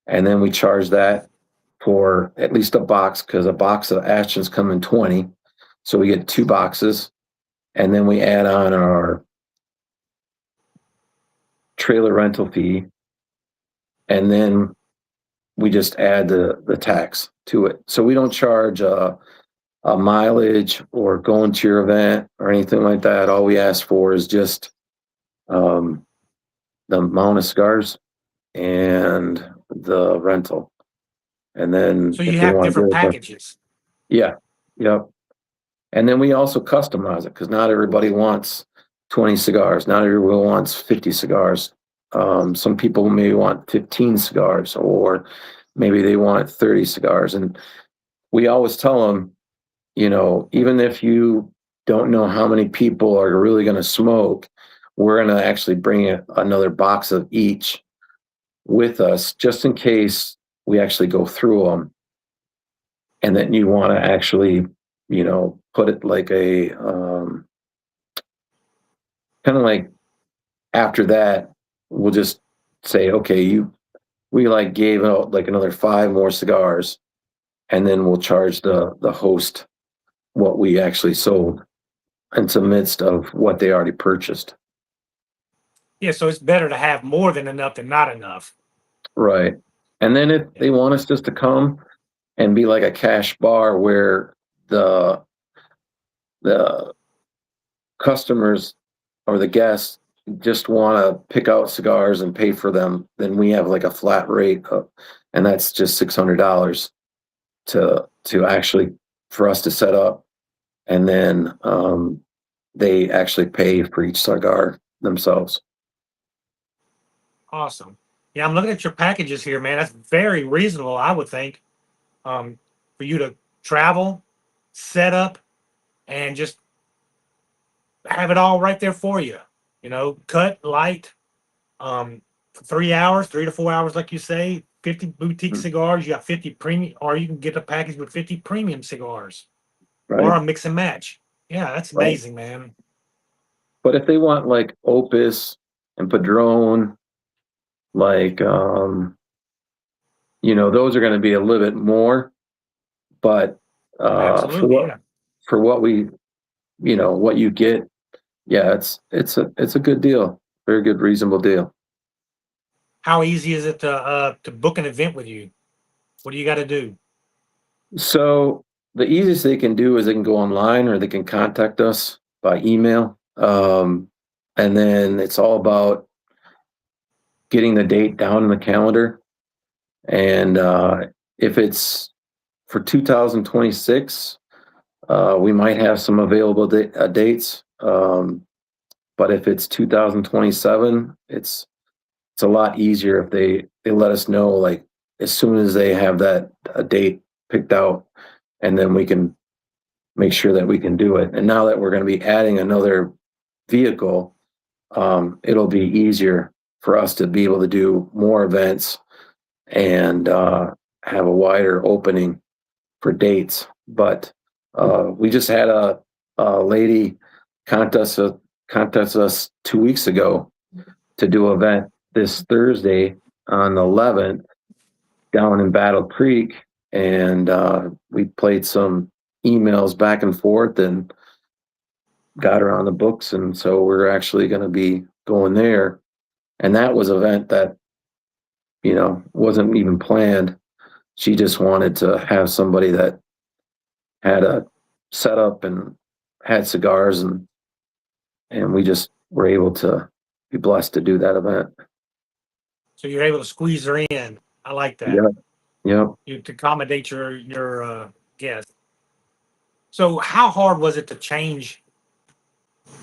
and then we charge that for at least a box, because a box of Ashtons come in 20. So we get 2 boxes, and then we add on our trailer rental fee, and then we just add the tax to it. So we don't charge a mileage or going to your event or anything like that. All we ask for is just the amount of cigars and the rental. And then So if you they have want to different go with packages. yeah, yep. And then we also customize it because not everybody wants 20 cigars. Not everyone wants 50 cigars. Some people may want 15 cigars, or maybe they want 30 cigars. And we always tell them, even if you don't know how many people are really going to smoke, we're going to actually bring another box of each with us just in case we actually go through them. And then you want to actually, put it like a kind of like after that, we'll just say, okay, we like gave out like another 5 more cigars, and then we'll charge the host what we actually sold into the midst of what they already purchased. Yeah, so it's better to have more than enough than not enough. Right. And then if they want us just to come and be like a cash bar where the customers or the guests just want to pick out cigars and pay for them, then we have like a flat rate and that's just $600 to actually for us to set up, and then they actually pay for each cigar themselves. Awesome. Yeah, I'm looking at your packages here, man. That's very reasonable, I would think, for you to travel, set up, and just have it all right there for you. Cut, light, for 3 hours, 3 to 4 hours, like you say. 50 boutique cigars. You got 50 premium, or you can get a package with 50 premium cigars, or Right. a mix and match. Yeah, that's Right. amazing, man. But if they want like Opus and Padron, like those are going to be a little bit more, but Absolutely, yeah. for what we what you get, yeah, it's a good deal, very good, reasonable deal. How easy is it to book an event with you? What do you got to do? So the easiest they can do is they can go online or they can contact us by email, and then it's all about getting the date down in the calendar. And if it's for 2026, we might have some available dates. But if it's 2027, it's a lot easier if they let us know like as soon as they have that a date picked out, and then we can make sure that we can do it. And now that we're going to be adding another vehicle, it'll be easier for us to be able to do more events and have a wider opening for dates. But we just had a lady contact us 2 weeks ago to do an event this Thursday on the 11th down in Battle Creek, and we played some emails back and forth and got her on the books, and so we're actually going to be going there. And that was an event that wasn't even planned. She just wanted to have somebody that had a setup and had cigars, and we just were able to be blessed to do that event. So you're able to squeeze her in. I like that. Yeah. To accommodate your guest. So how hard was it to change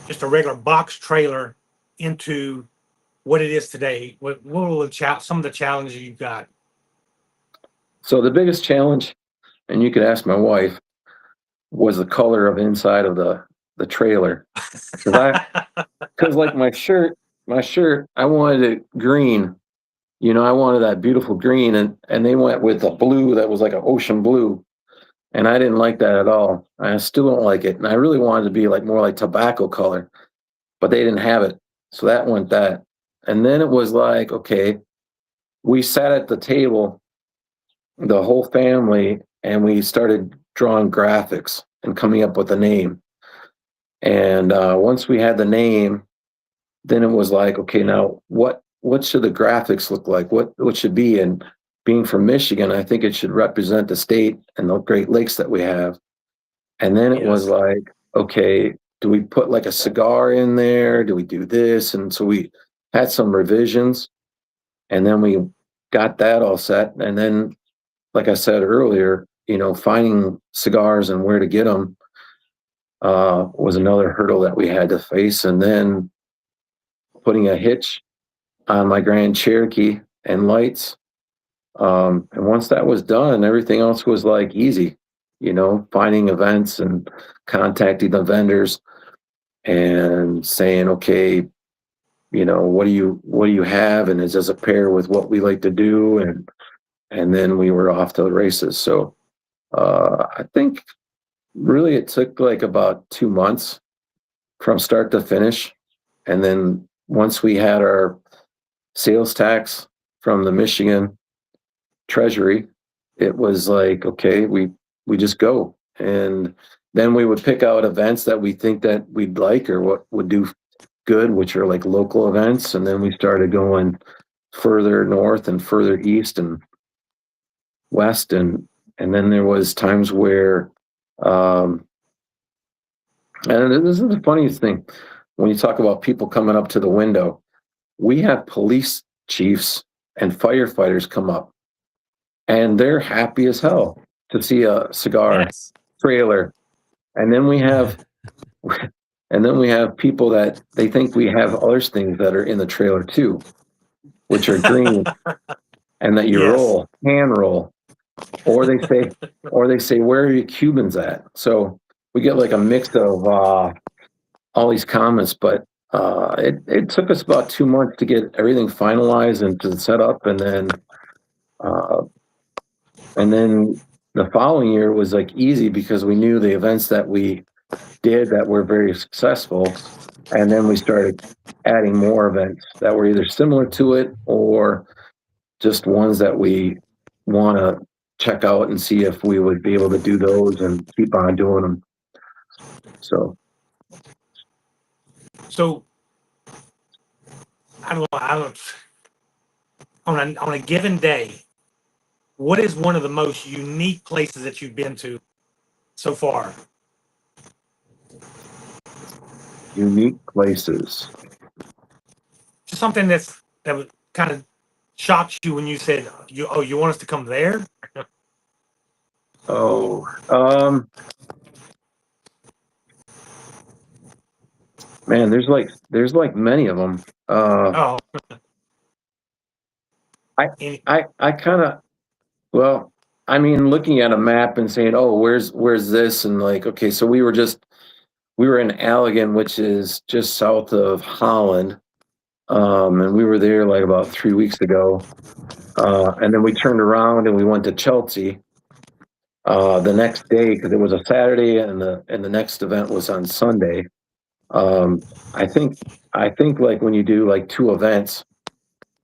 just a regular box trailer into what it is today? What were some of the challenges you got? So the biggest challenge, and you could ask my wife, was the color of inside of the trailer. Because like my shirt, I wanted it green. I wanted that beautiful green, and they went with a blue that was like an ocean blue. And I didn't like that at all. I still don't like it. And I really wanted to be like more like tobacco color, but they didn't have it. So that went that. And then it was like, okay, we sat at the table, the whole family, and we started drawing graphics and coming up with a name. And once we had the name, then it was like, okay, now what should the graphics look like? What should be? And being from Michigan, I think it should represent the state and the Great Lakes that we have. And then it was Yes. like, okay, do we put like a cigar in there? Do we do this? And so we had some revisions, and then we got that all set. And then, like I said earlier, finding cigars and where to get them was another hurdle that we had to face. And then putting a hitch on my Grand Cherokee and lights. And once that was done, everything else was like easy, finding events and contacting the vendors and saying, okay, what do you have? And does it pair with what we like to do? And then we were off to the races. So I think really it took like about 2 months from start to finish. And then once we had our sales tax from the Michigan Treasury, it was like, okay, we just go. And then we would pick out events that we think that we'd like or what would do good, which are like local events. And then we started going further north and further east and west. And then there was times where, and this is the funniest thing, when you talk about people coming up to the window, we have police chiefs and firefighters come up, and they're happy as hell to see a cigar Yes. trailer. And then we have people that they think we have other things that are in the trailer too, which are green, and that you Yes. hand roll, or they say, where are your Cubans at? So we get like a mix of all these comments, but it took us about 2 months to get everything finalized and to set up, and then the following year was like easy because we knew the events that we did that were very successful, and then we started adding more events that were either similar to it or just ones that we want to check out and see if we would be able to do those and keep on doing them. So I don't on a given day, what is one of the most unique places that you've been to so far? unique places. Just something that would kind of shocked you when you said, you want us to come there? Oh, man, there's like many of them. Oh, I kind of, well, I mean, looking at a map and saying, oh, where's this? And like, okay, so we were in Allegan, which is just south of Holland. And we were there like about 3 weeks ago. And then we turned around and we went to Chelsea the next day because it was a Saturday and the next event was on Sunday. I think like when you do like two events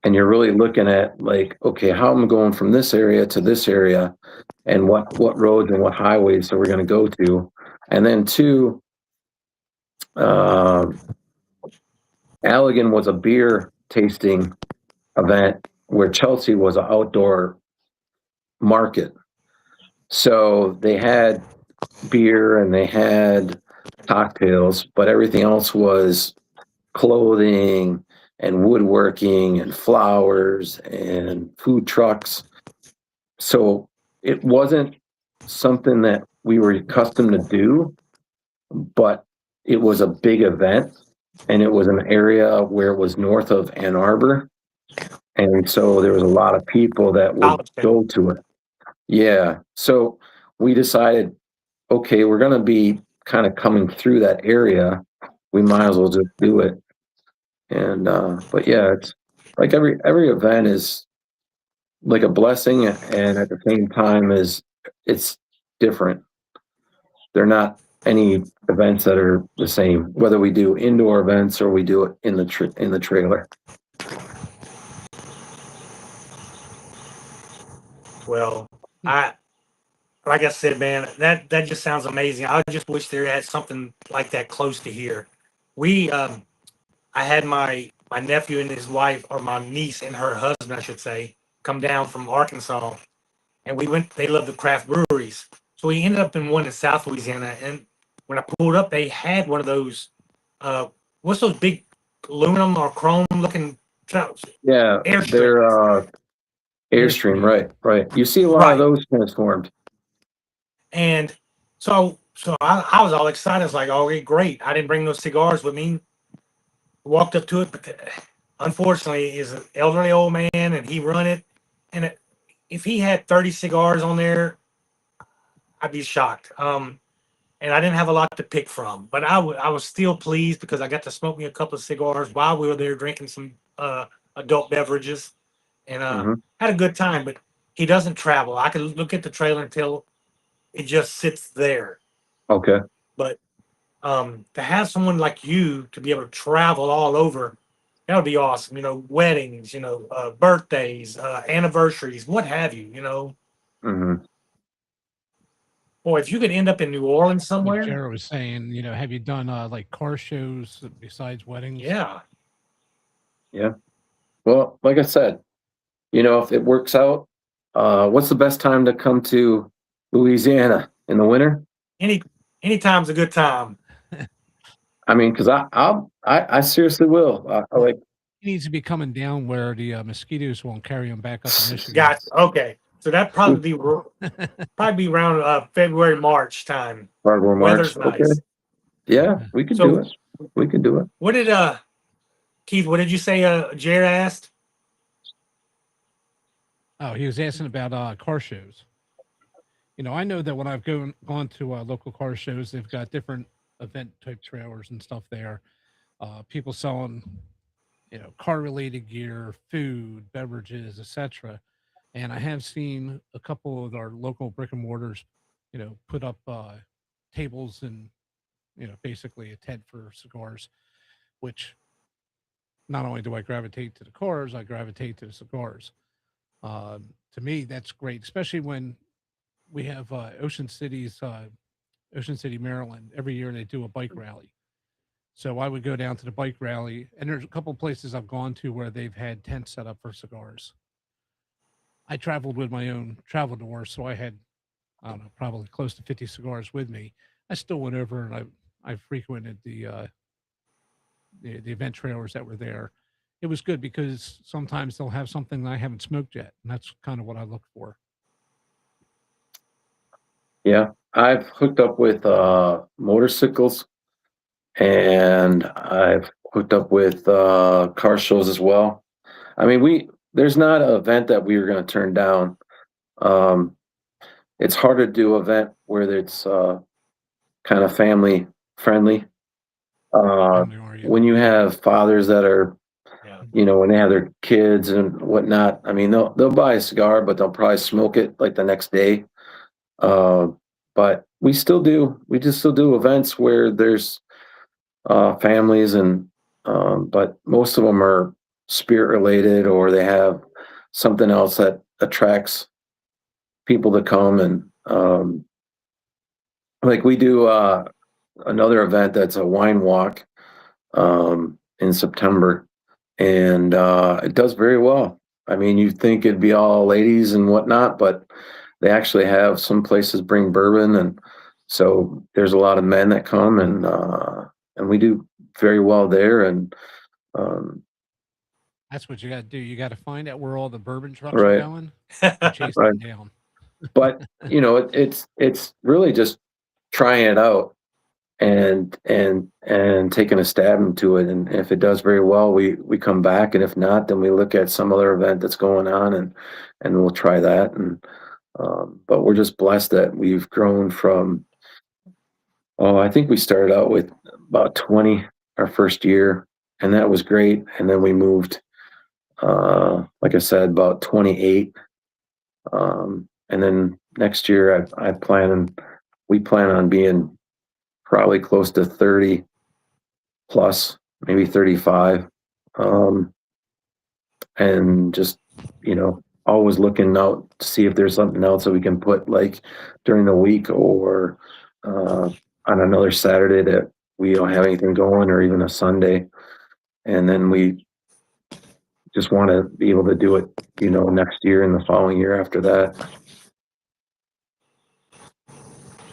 and you're really looking at like, okay, how am I going from this area to this area, and what roads and what highways are we going to go to, and then two, Allegan was a beer tasting event where Chelsea was an outdoor market. So they had beer and they had cocktails, but everything else was clothing and woodworking and flowers and food trucks. So it wasn't something that we were accustomed to do, but it was a big event, and it was an area where it was north of Ann Arbor. And so there was a lot of people that would go to it. Yeah. So we decided, okay, we're going to be kind of coming through that area. We might as well just do it. And, but yeah, it's like every event is like a blessing, and at the same time it's different. They're not any events that are the same, whether we do indoor events or we do it in the trailer. well, I like I said, man, that just sounds amazing. I just wish there had something like that close to here. We I had my nephew and his wife, or my niece and her husband, I should say, come down from Arkansas, and we went. They love the craft breweries, so we ended up in one in South Louisiana. And when I pulled up, they had one of those. What's those big aluminum or chrome looking trucks? Yeah, Airstream. they're Airstream, Airstream. right, right. You see a lot of Right. those transformed. And so I was all excited. I was like, "Oh, great!" I didn't bring those cigars with me. Walked up to it, but unfortunately, he's an elderly old man, and he run it. And if he had 30 cigars on there, I'd be shocked. And I didn't have a lot to pick from, but I was still pleased because I got to smoke me a couple of cigars while we were there drinking some adult beverages, and Hmm. had a good time. But he doesn't travel. I could look at the trailer until it just sits there. Okay. But to have someone like you to be able to travel all over, that would be awesome. Weddings, birthdays, anniversaries, what have you. Hmm. Boy, if you could end up in New Orleans Like somewhere, Jared was saying, have you done like car shows besides weddings? yeah. Yeah. Well, like I said, if it works out, what's the best time to come to Louisiana in the winter? Any anytime's a good time. I mean, because I seriously will. I Well, like he needs to be coming down where the mosquitoes won't carry him back up to Michigan. Got okay. So that probably be around February, March time. Fargo March. Weather's Okay. nice. Yeah, we could do So it. We could do it. what did Keith? What did you say? Jared asked. Oh, he was asking about car shows. I know that when I've gone to local car shows, they've got different event type trailers and stuff there. People selling, car related gear, food, beverages, etc. And I have seen a couple of our local brick and mortars, put up tables and basically a tent for cigars, which not only do I gravitate to the cars, I gravitate to the cigars. To me, that's great, especially when we have Ocean City, Maryland. Every year they do a bike rally. So I would go down to the bike rally, and there's a couple places I've gone to where they've had tents set up for cigars. I traveled with my own travel door, so I had, I don't know, probably close to 50 cigars with me. I still went over and I frequented the event trailers that were there. It was good because sometimes they'll have something that I haven't smoked yet, and that's kind of what I look for. Yeah, I've hooked up with motorcycles, and I've hooked up with car shows as well. I mean, there's not an event that we were going to turn down. Um, it's hard to do an event where it's kind of family friendly. How Uh, many are you? when you have fathers that are, Yeah. when they have their kids and whatnot, I mean, they'll buy a cigar, but they'll probably smoke it like the next day. Uh, but we just still do events where there's families, and but most of them are spirit related, or they have something else that attracts people to come. And like we do another event that's a wine walk in September, and it does very well. I mean, you'd think it'd be all ladies and whatnot, but they actually have some places bring bourbon, and so there's a lot of men that come, and we do very well there. And um, That's what you got to do. You got to find out where all the bourbon trucks are right, going and chase right. them down. But it's really just trying it out, and taking a stab into it. And if it does very well, we come back, and if not, then we look at some other event that's going on, and we'll try that. And but we're just blessed that we've grown from, I think we started out with about 20 our first year, and that was great. And then we moved, like I said, about 28. And then next year we plan on being probably close to 30 plus, maybe 35. And just, always looking out to see if there's something else that we can put like during the week or on another Saturday that we don't have anything going, or even a Sunday. And then we just want to be able to do it, next year and the following year after that.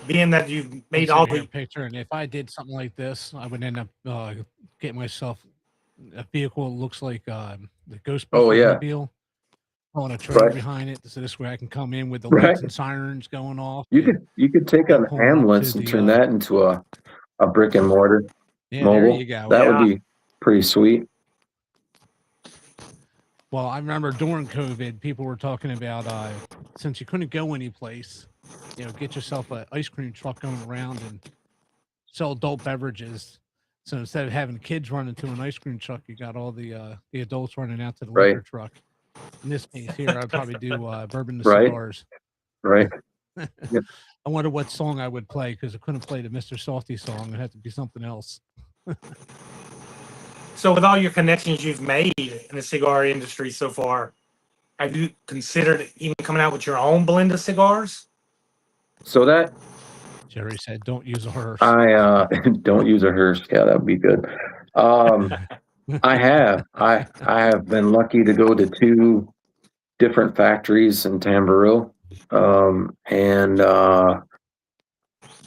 Being that you've I'm made sitting all here the picturing if I did something like this, I would end up getting myself a vehicle that looks like the Ghostbusters Oh, yeah. mobile, throwing a trailer Right. behind it, so this way I can come in with the Right. lights and sirens going off. You and could take an pulling up ambulance to and the turn that into a brick and mortar yeah, there mobile. you go. That would Yeah. be pretty sweet. Well, I remember during COVID, people were talking about since you couldn't go any place, get yourself an ice cream truck going around and sell adult beverages. So instead of having kids running to an ice cream truck, you got all the adults running out to the Right. liquor truck. In this case here, I'd probably do bourbon and Right. cigars. Right. I wonder what song I would play because I couldn't play the Mr. Softy song. It had to be something else. So with all your connections you've made in the cigar industry so far, have you considered even coming out with your own blend of cigars? So that Jerry said, "Don't use a hearse." I don't use a hearse. Yeah, that would be good. I have been lucky to go to 2 different factories in Tamboril. And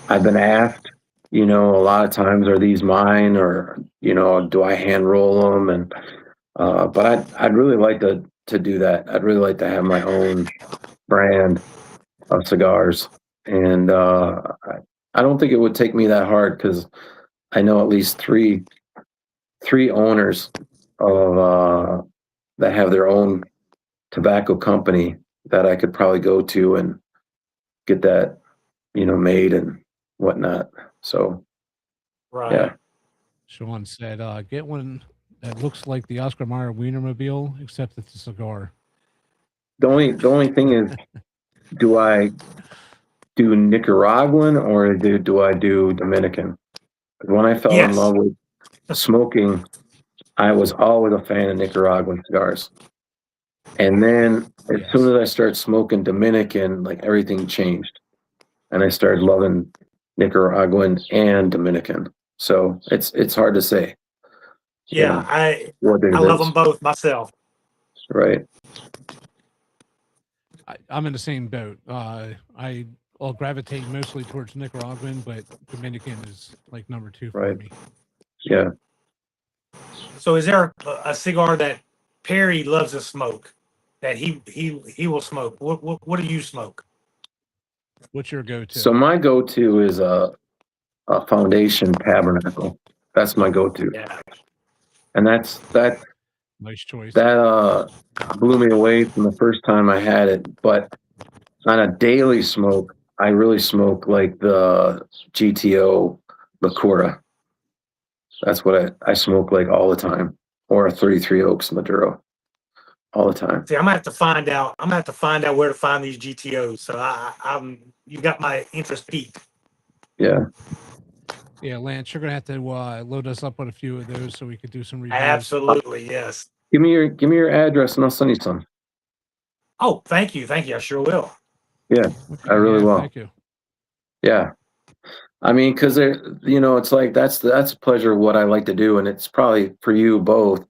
I've been asked, a lot of times, are these mine, or, do I hand roll them? And but I'd really like to do that. I'd really like to have my own brand of cigars. And I don't think it would take me that hard, because I know at least three owners of that have their own tobacco company that I could probably go to and get that, made and whatnot. So Right. yeah. Sean said, "Get one that looks like the Oscar Mayer Wienermobile, except it's a cigar." The only thing is, do I do Nicaraguan or do I do Dominican? When I fell in Yes. love with smoking, I was always a fan of Nicaraguan cigars. And then as Yes. soon as I started smoking Dominican, like, everything changed. And I started loving Nicaraguan and Dominican. So it's hard to say. Yeah, I what it love is. them both myself. Right. I'm in the same boat. I'll gravitate mostly towards Nicaraguan, but Dominican is like number 2 for Right. me. Yeah. So is there a cigar that Perry loves to smoke that he will smoke? What do you smoke? What's your go-to? So my go-to is a Foundation Tabernacle. That's my go-to. Yeah. And that Nice choice. blew me away from the first time I had it. But on a daily smoke, I really smoke like the GTO Lacura. That's what I smoke like all the time, or a 33 Oaks Maduro all the time. See, I'm gonna have to find out. I'm gonna have to find out where to find these GTOs. So I'm you got my interest peaked. Yeah. Yeah, Lance, you're gonna have to load us up on a few of those so we could do some reviews. Absolutely, yes. Give me your address and I'll send you some. Oh, thank you. I sure will. Yeah, Okay, I really will. Thank you. Yeah. I mean, because it's like that's a pleasure of what I like to do, and it's probably for you both.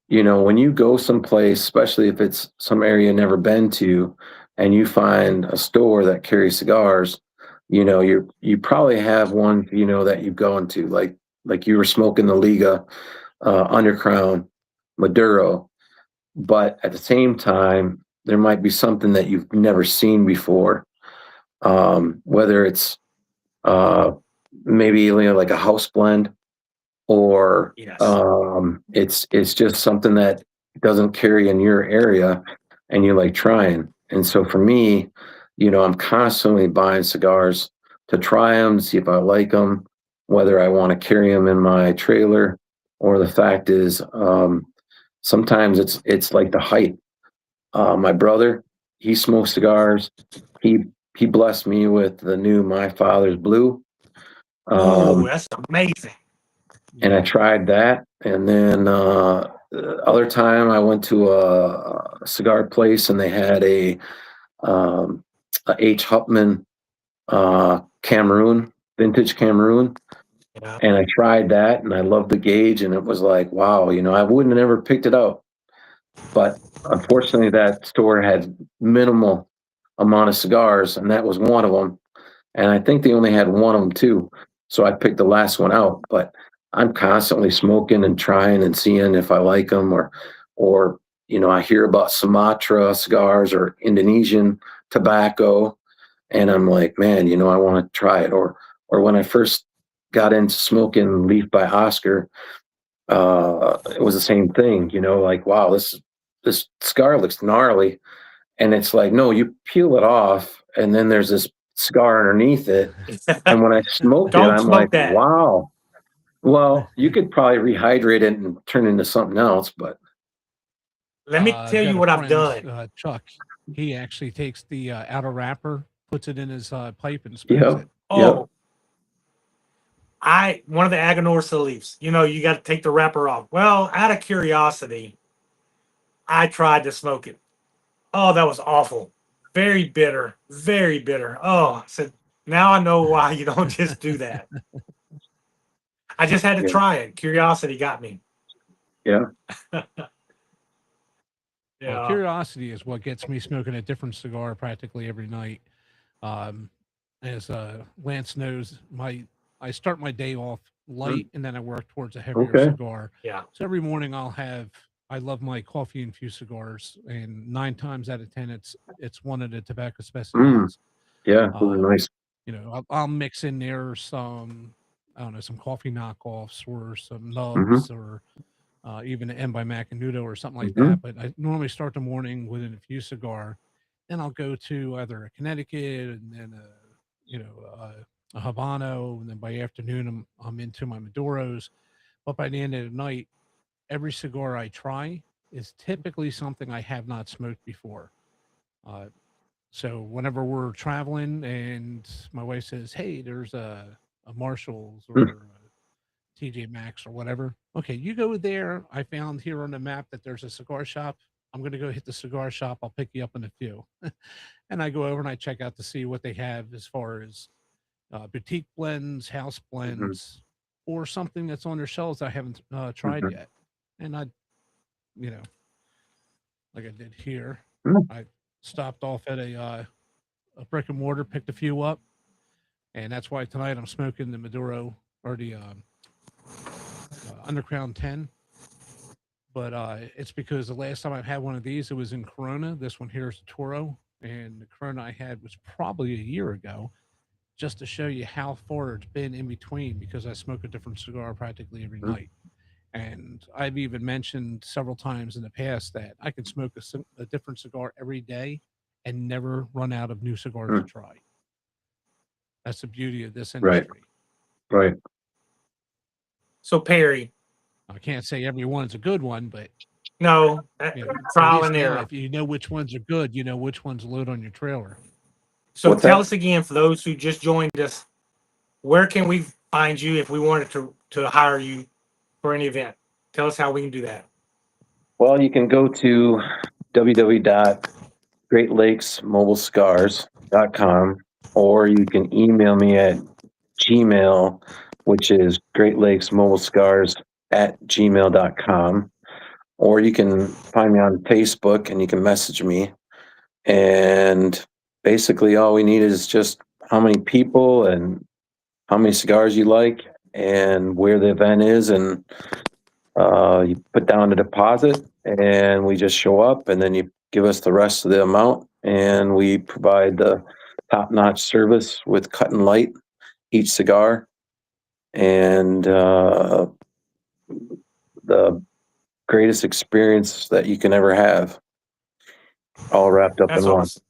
When you go someplace, especially if it's some area you've never been to, and you find a store that carries cigars, you probably have one, that you've gone to, like you were smoking the Liga Undercrown Maduro, but at the same time, there might be something that you've never seen before, whether it's maybe like a house blend, or Yes. it's just something that doesn't carry in your area and you like trying. And so for me, I'm constantly buying cigars to try them, see if I like them, whether I want to carry them in my trailer, or the fact is, sometimes it's like the height. My brother, he smokes cigars. He blessed me with the new My Father's Blue. Oh, that's amazing. And I tried that, and then other time I went to a cigar place and they had a H. Hupman Cameroon, vintage Cameroon. Yeah. And I tried that and I loved the gauge and it was like, wow, I wouldn't have never picked it up. But unfortunately that store had minimal amount of cigars and that was one of them. And I think they only had one of them too. So I picked the last one out, but I'm constantly smoking and trying and seeing if I like them or, I hear about Sumatra cigars or Indonesian tobacco. And I'm like, man, I want to try it. Or when I first got into smoking Leaf by Oscar, it was the same thing, like, wow, this cigar looks gnarly. And it's like, no, you peel it off and then there's this cigar underneath it. And when I smoked it, Don't I'm smoke like, that. wow. Well, you could probably rehydrate it and turn it into something else, but Let me tell Got you a what I've friend, done. Chuck. He actually takes the outer wrapper, puts it in his pipe, and smokes yeah, it. yeah. Oh, one of the Aganorsa leaves. You got to take the wrapper off. Well, out of curiosity, I tried to smoke it. Oh, that was awful. Very bitter. Very bitter. Oh, I said, now I know why you don't just do that. I just had to Yeah. try it. Curiosity got me. Yeah. Well, Yeah. curiosity is what gets me smoking a different cigar practically every night. As Lance knows, I start my day off light and then I work towards a heavier Okay. cigar. Yeah. So every morning I love my coffee infused cigars, and 9 times out of 10 it's one of the tobacco specialties. Yeah, those are nice. I'll mix in there some, I don't know, some coffee knockoffs or some Mm-hmm. nubs or even an M by Macanudo or something like Mm-hmm. that. But I normally start the morning with an infused cigar. Then I'll go to either a Connecticut and then a Habano, and then by afternoon I'm into my Maduros. But by the end of the night, every cigar I try is typically something I have not smoked before. Uh, so whenever we're traveling and my wife says, "Hey, there's a Marshalls or Mm. a TJ Maxx or whatever," okay, you go there. I found here on the map that there's a cigar shop. I'm going to go hit the cigar shop. I'll pick you up in a few. And I go over and I check out to see what they have as far as boutique blends, house blends, or something that's on their shelves I haven't tried yet. And you know, like I did here, Mm. I stopped off at a brick and mortar, picked a few up, and that's why tonight I'm smoking the Maduro or the Undercrown 10. But it's because the last time I've had one of these, it was in Corona. This one here is a Toro, and the Corona I had was probably a year ago. Just to show you how far it's been in between, because I smoke a different cigar practically every night. And I've even mentioned several times in the past that I can smoke a different cigar every day and never run out of new cigars to try. That's the beauty of this industry. Right. So Perry, I can't say every one's a good one, but no, at trial least and now, error. if you know which ones are good, you know which ones load on your trailer. So What's tell that? us again, for those who just joined us, where can we find you if we wanted to hire you for any event? Tell us how we can do that. Well, you can go to www.greatlakesmobilecigars.com, or you can email me at Gmail, which is greatlakesmobilecigars@gmail.com, or you can find me on Facebook and you can message me. And basically, all we need is just how many people and how many cigars you like and where the event is, and you put down a deposit and we just show up, and then you give us the rest of the amount, and we provide the top-notch service with cut and light each cigar, and the greatest experience that you can ever have, all wrapped up That's in one. awesome.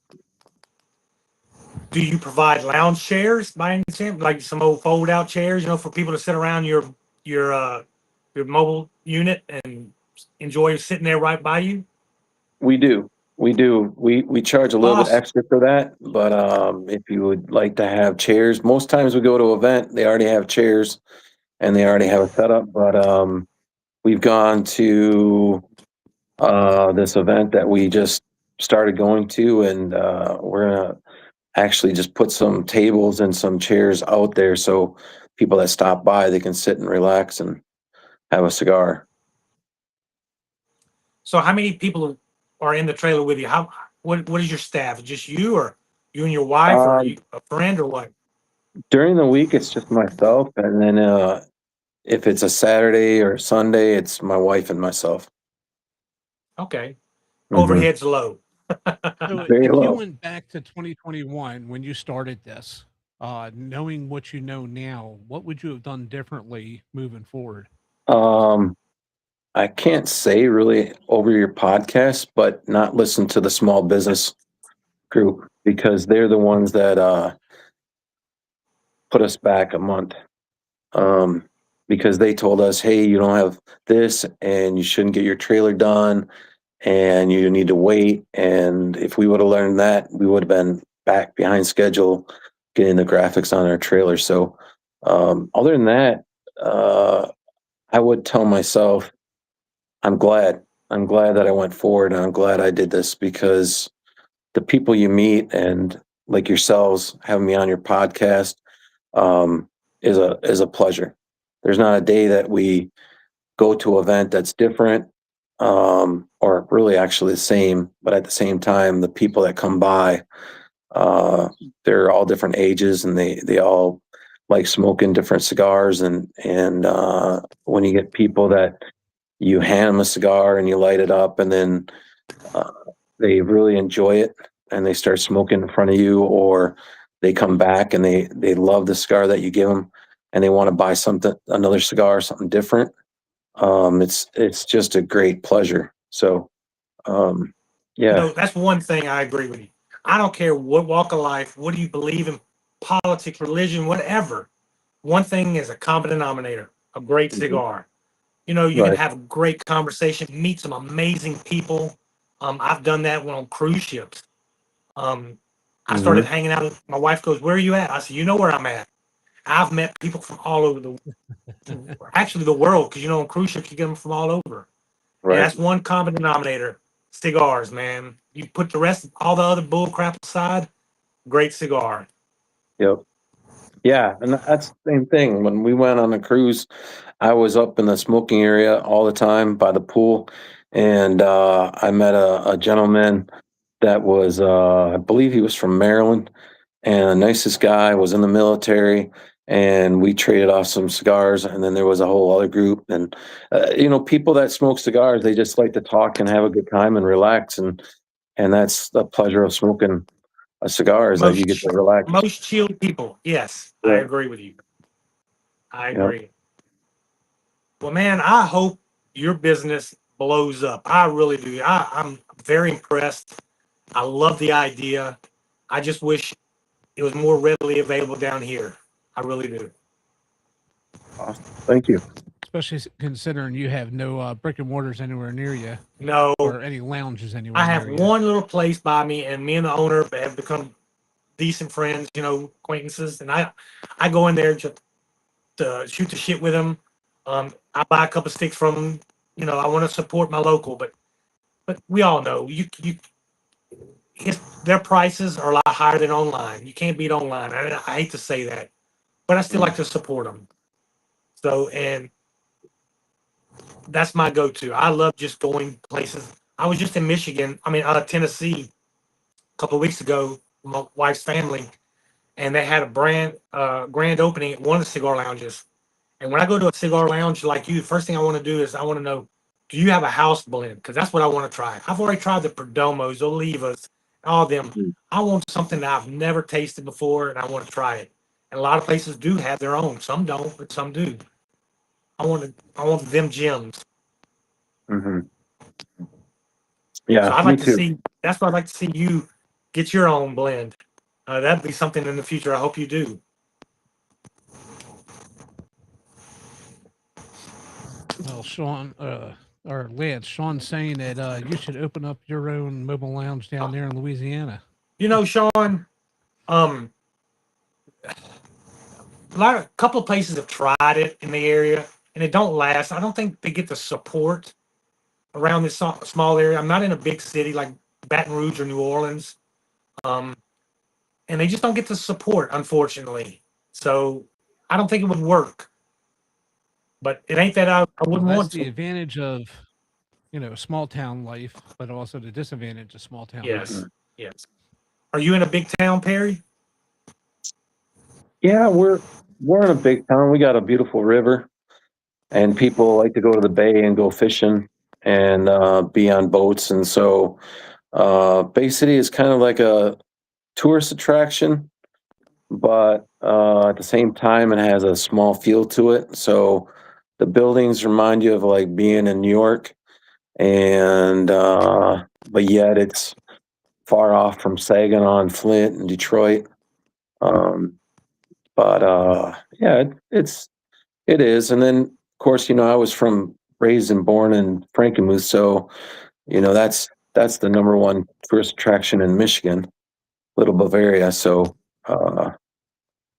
Do you provide lounge chairs by any chance, like some old fold-out chairs, for people to sit around your mobile unit and enjoy sitting there right by you? We do. We charge a little bit Awesome. extra for that, but if you would like to have chairs, most times we go to an event, they already have chairs and they already have a setup, but We've gone to this event that we just started going to, and we're gonna actually just put some tables and some chairs out there so people that stop by, they can sit and relax and have a cigar. So how many people are in the trailer with you? What is your staff? Just you, or you and your wife, or Um, you, a friend, or what? During the week, it's just myself, and then if it's a Saturday or Sunday, it's my wife and myself. Okay. Hmm. Overhead's low. So Very if you low. went back to 2021 when you started this, knowing what you know now, what would you have done differently moving forward? Um, I can't say really over your podcast, but not listen to the small business group because they're the ones that put us back a month. Um, because they told us, hey, you don't have this and you shouldn't get your trailer done and you need to wait. And if we would have learned that, we would have been back behind schedule getting the graphics on our trailer. So, other than that, I would tell myself, I'm glad. I'm glad that I went forward and I'm glad I did this because the people you meet and like yourselves having me on your podcast um, is a pleasure. There's not a day that we go to an event that's different or really actually the same, but at the same time, the people that come by, uh, they're all different ages and they all like smoking different cigars and when you get people that you hand them a cigar and you light it up and then uh, they really enjoy it and they start smoking in front of you or they come back and they love the cigar that you give them and they want to buy something another cigar something different. It's just a great pleasure. So um, yeah. That's one thing I agree with you. I don't care what walk of life, what do you believe in, politics, religion, whatever. One thing is a common denominator, a great Mhm. cigar. You can Right. have a great conversation, meet some amazing people. I've done that when on cruise ships. Um, I started Hmm. hanging out. My wife goes, "Where are you at?" I said, "You know where I'm at." I've met people from all over actually the world, because on cruise ships you get them from all over. And Right. that's one common denominator: cigars, man. You put the rest, all the other bull crap aside, great cigar. Yep. Yeah, and that's the same thing. When we went on the cruise, I was up in the smoking area all the time by the pool, and I met a gentleman that was, I believe he was from Maryland, and the nicest guy was in the military, and we traded off some cigars, and then there was a whole other group, and people that smoke cigars, they just like to talk and have a good time and relax, and that's the pleasure of smoking a cigar is that you get Most to relax. most chilled people. Yes, I Yeah. agree with you. I Yeah. agree. Well, man, I hope your business blows up. I really do. I'm very impressed. I love the idea. I just wish it was more readily available down here. I really do. Awesome. Thank you. Especially considering you have no brick and mortars anywhere near you No, or any lounges I anywhere have near you. one little place by me, and me and the owner have become decent friends, acquaintances. And I go in there to shoot the shit with him. I buy a couple sticks from him. I want to support my local, but we all know their prices are a lot higher than online. You can't beat online. I hate to say that, but I still Mm. like to support them. So, and that's my go-to. I love just going places. I was just in Michigan. I mean, Tennessee, a couple of weeks ago. With my wife's family, and they had a grand opening at one of the cigar lounges. And when I go to a cigar lounge like you, the first thing I want to do is I want to know, do you have a house blend? Because that's what I want to try. I've already tried the Perdomos, Olivas, all of them. Mm. I want something that I've never tasted before, and I want to try it. And a lot of places do have their own. Some don't, but some do. I want them gems. Hmm. So Yeah, I'd me like to too. see. That's what I'd like to see you get your own blend. That'd be something in the future. I hope you do. Well, Sean, or Lance, Sean's saying that you should open up your own mobile lounge down there in Louisiana. Sean, um, a couple of places have tried it in the area, and it don't last. I don't think they get the support around this small area. I'm not in a big city like Baton Rouge or New Orleans, and they just don't get the support, unfortunately. So I don't think it would work. But it ain't that I Well, wouldn't that's want the to. advantage of, small town life, but also the disadvantage of small town life. Yes, yes. Are you in a big town, Perry? Yeah, we're in a big town. We got a beautiful river, and people like to go to the bay and go fishing and be on boats. And so, Bay City is kind of like a tourist attraction, but at the same time, it has a small feel to it. So the buildings remind you of like being in New York, and but yet it's far off from Saginaw and Flint and Detroit. Um, but yeah, it is. And then of course, I was raised and born in Frankenmuth, so that's the number one tourist attraction in Michigan, Little Bavaria. So,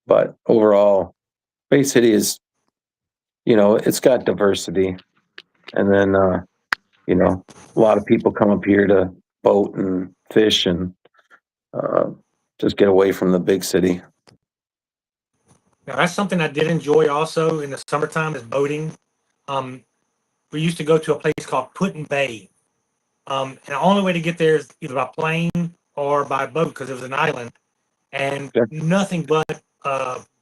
but overall, Bay City is, it's got diversity, and then a lot of people come up here to boat and fish and uh, just get away from the big city. Now that's something I did enjoy also in the summertime is boating. Um, we used to go to a place called Putin Bay. And the only way to get there is either by plane or by boat because it was an island and Yeah. nothing but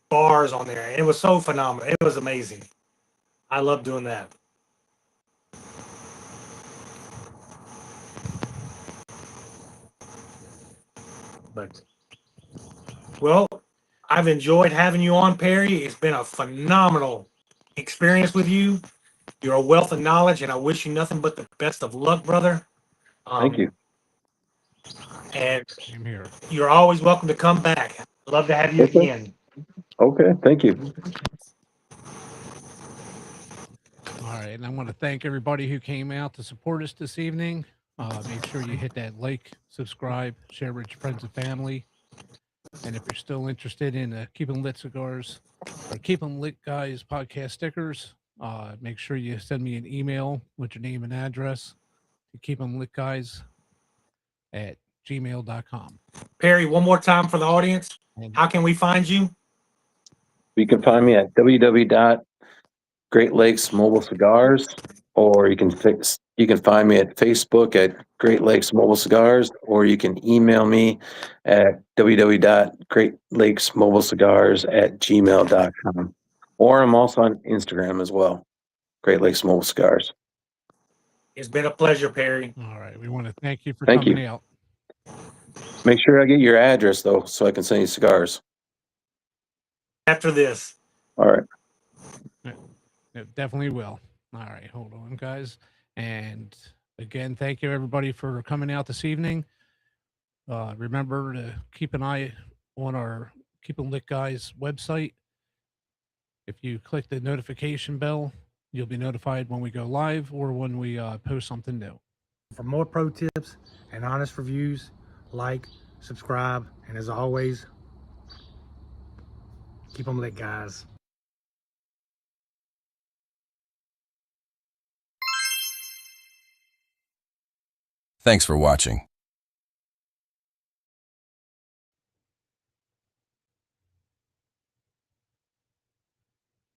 bars on there. And it was so phenomenal. It was amazing. I love doing that. But well, I've enjoyed having you on, Perry. It's been a phenomenal experience with you. You're a wealth of knowledge, and I wish you nothing but the best of luck, brother. Thank you. And Same here. you're always welcome to come back. Love to have you Okay. again. Okay. Thank you. All right, and I want to thank everybody who came out to support us this evening. Make sure you hit that like, subscribe, share with your friends and family. And if you're still interested in Keep 'em Lit cigars or Keep 'em Lit Guys podcast stickers, make sure you send me an email with your name and address to Keep 'em Lit Guys at gmail.com. Perry, one more time for the audience. And How can we find you? You can find me at Great Lakes Mobile Cigars, or you can find me at Facebook at Great Lakes Mobile Cigars, or you can email me at www.greatlakesmobilecigars@gmail.com. Or I'm also on Instagram as well, Great Lakes Mobile Cigars. It's been a pleasure, Perry. all right, we want to thank you for Thank coming you. out. Make sure I get your address though, so I can send you cigars. After this. All right. It definitely will. All right, hold on, guys. And again, thank you everybody for coming out this evening. Remember to keep an eye on our Keep 'em Lit Guys website. If you click the notification bell, you'll be notified when we go live or when we post something new. For more pro tips and honest reviews, like, subscribe, and as always, keep them lit, guys. Thanks for watching.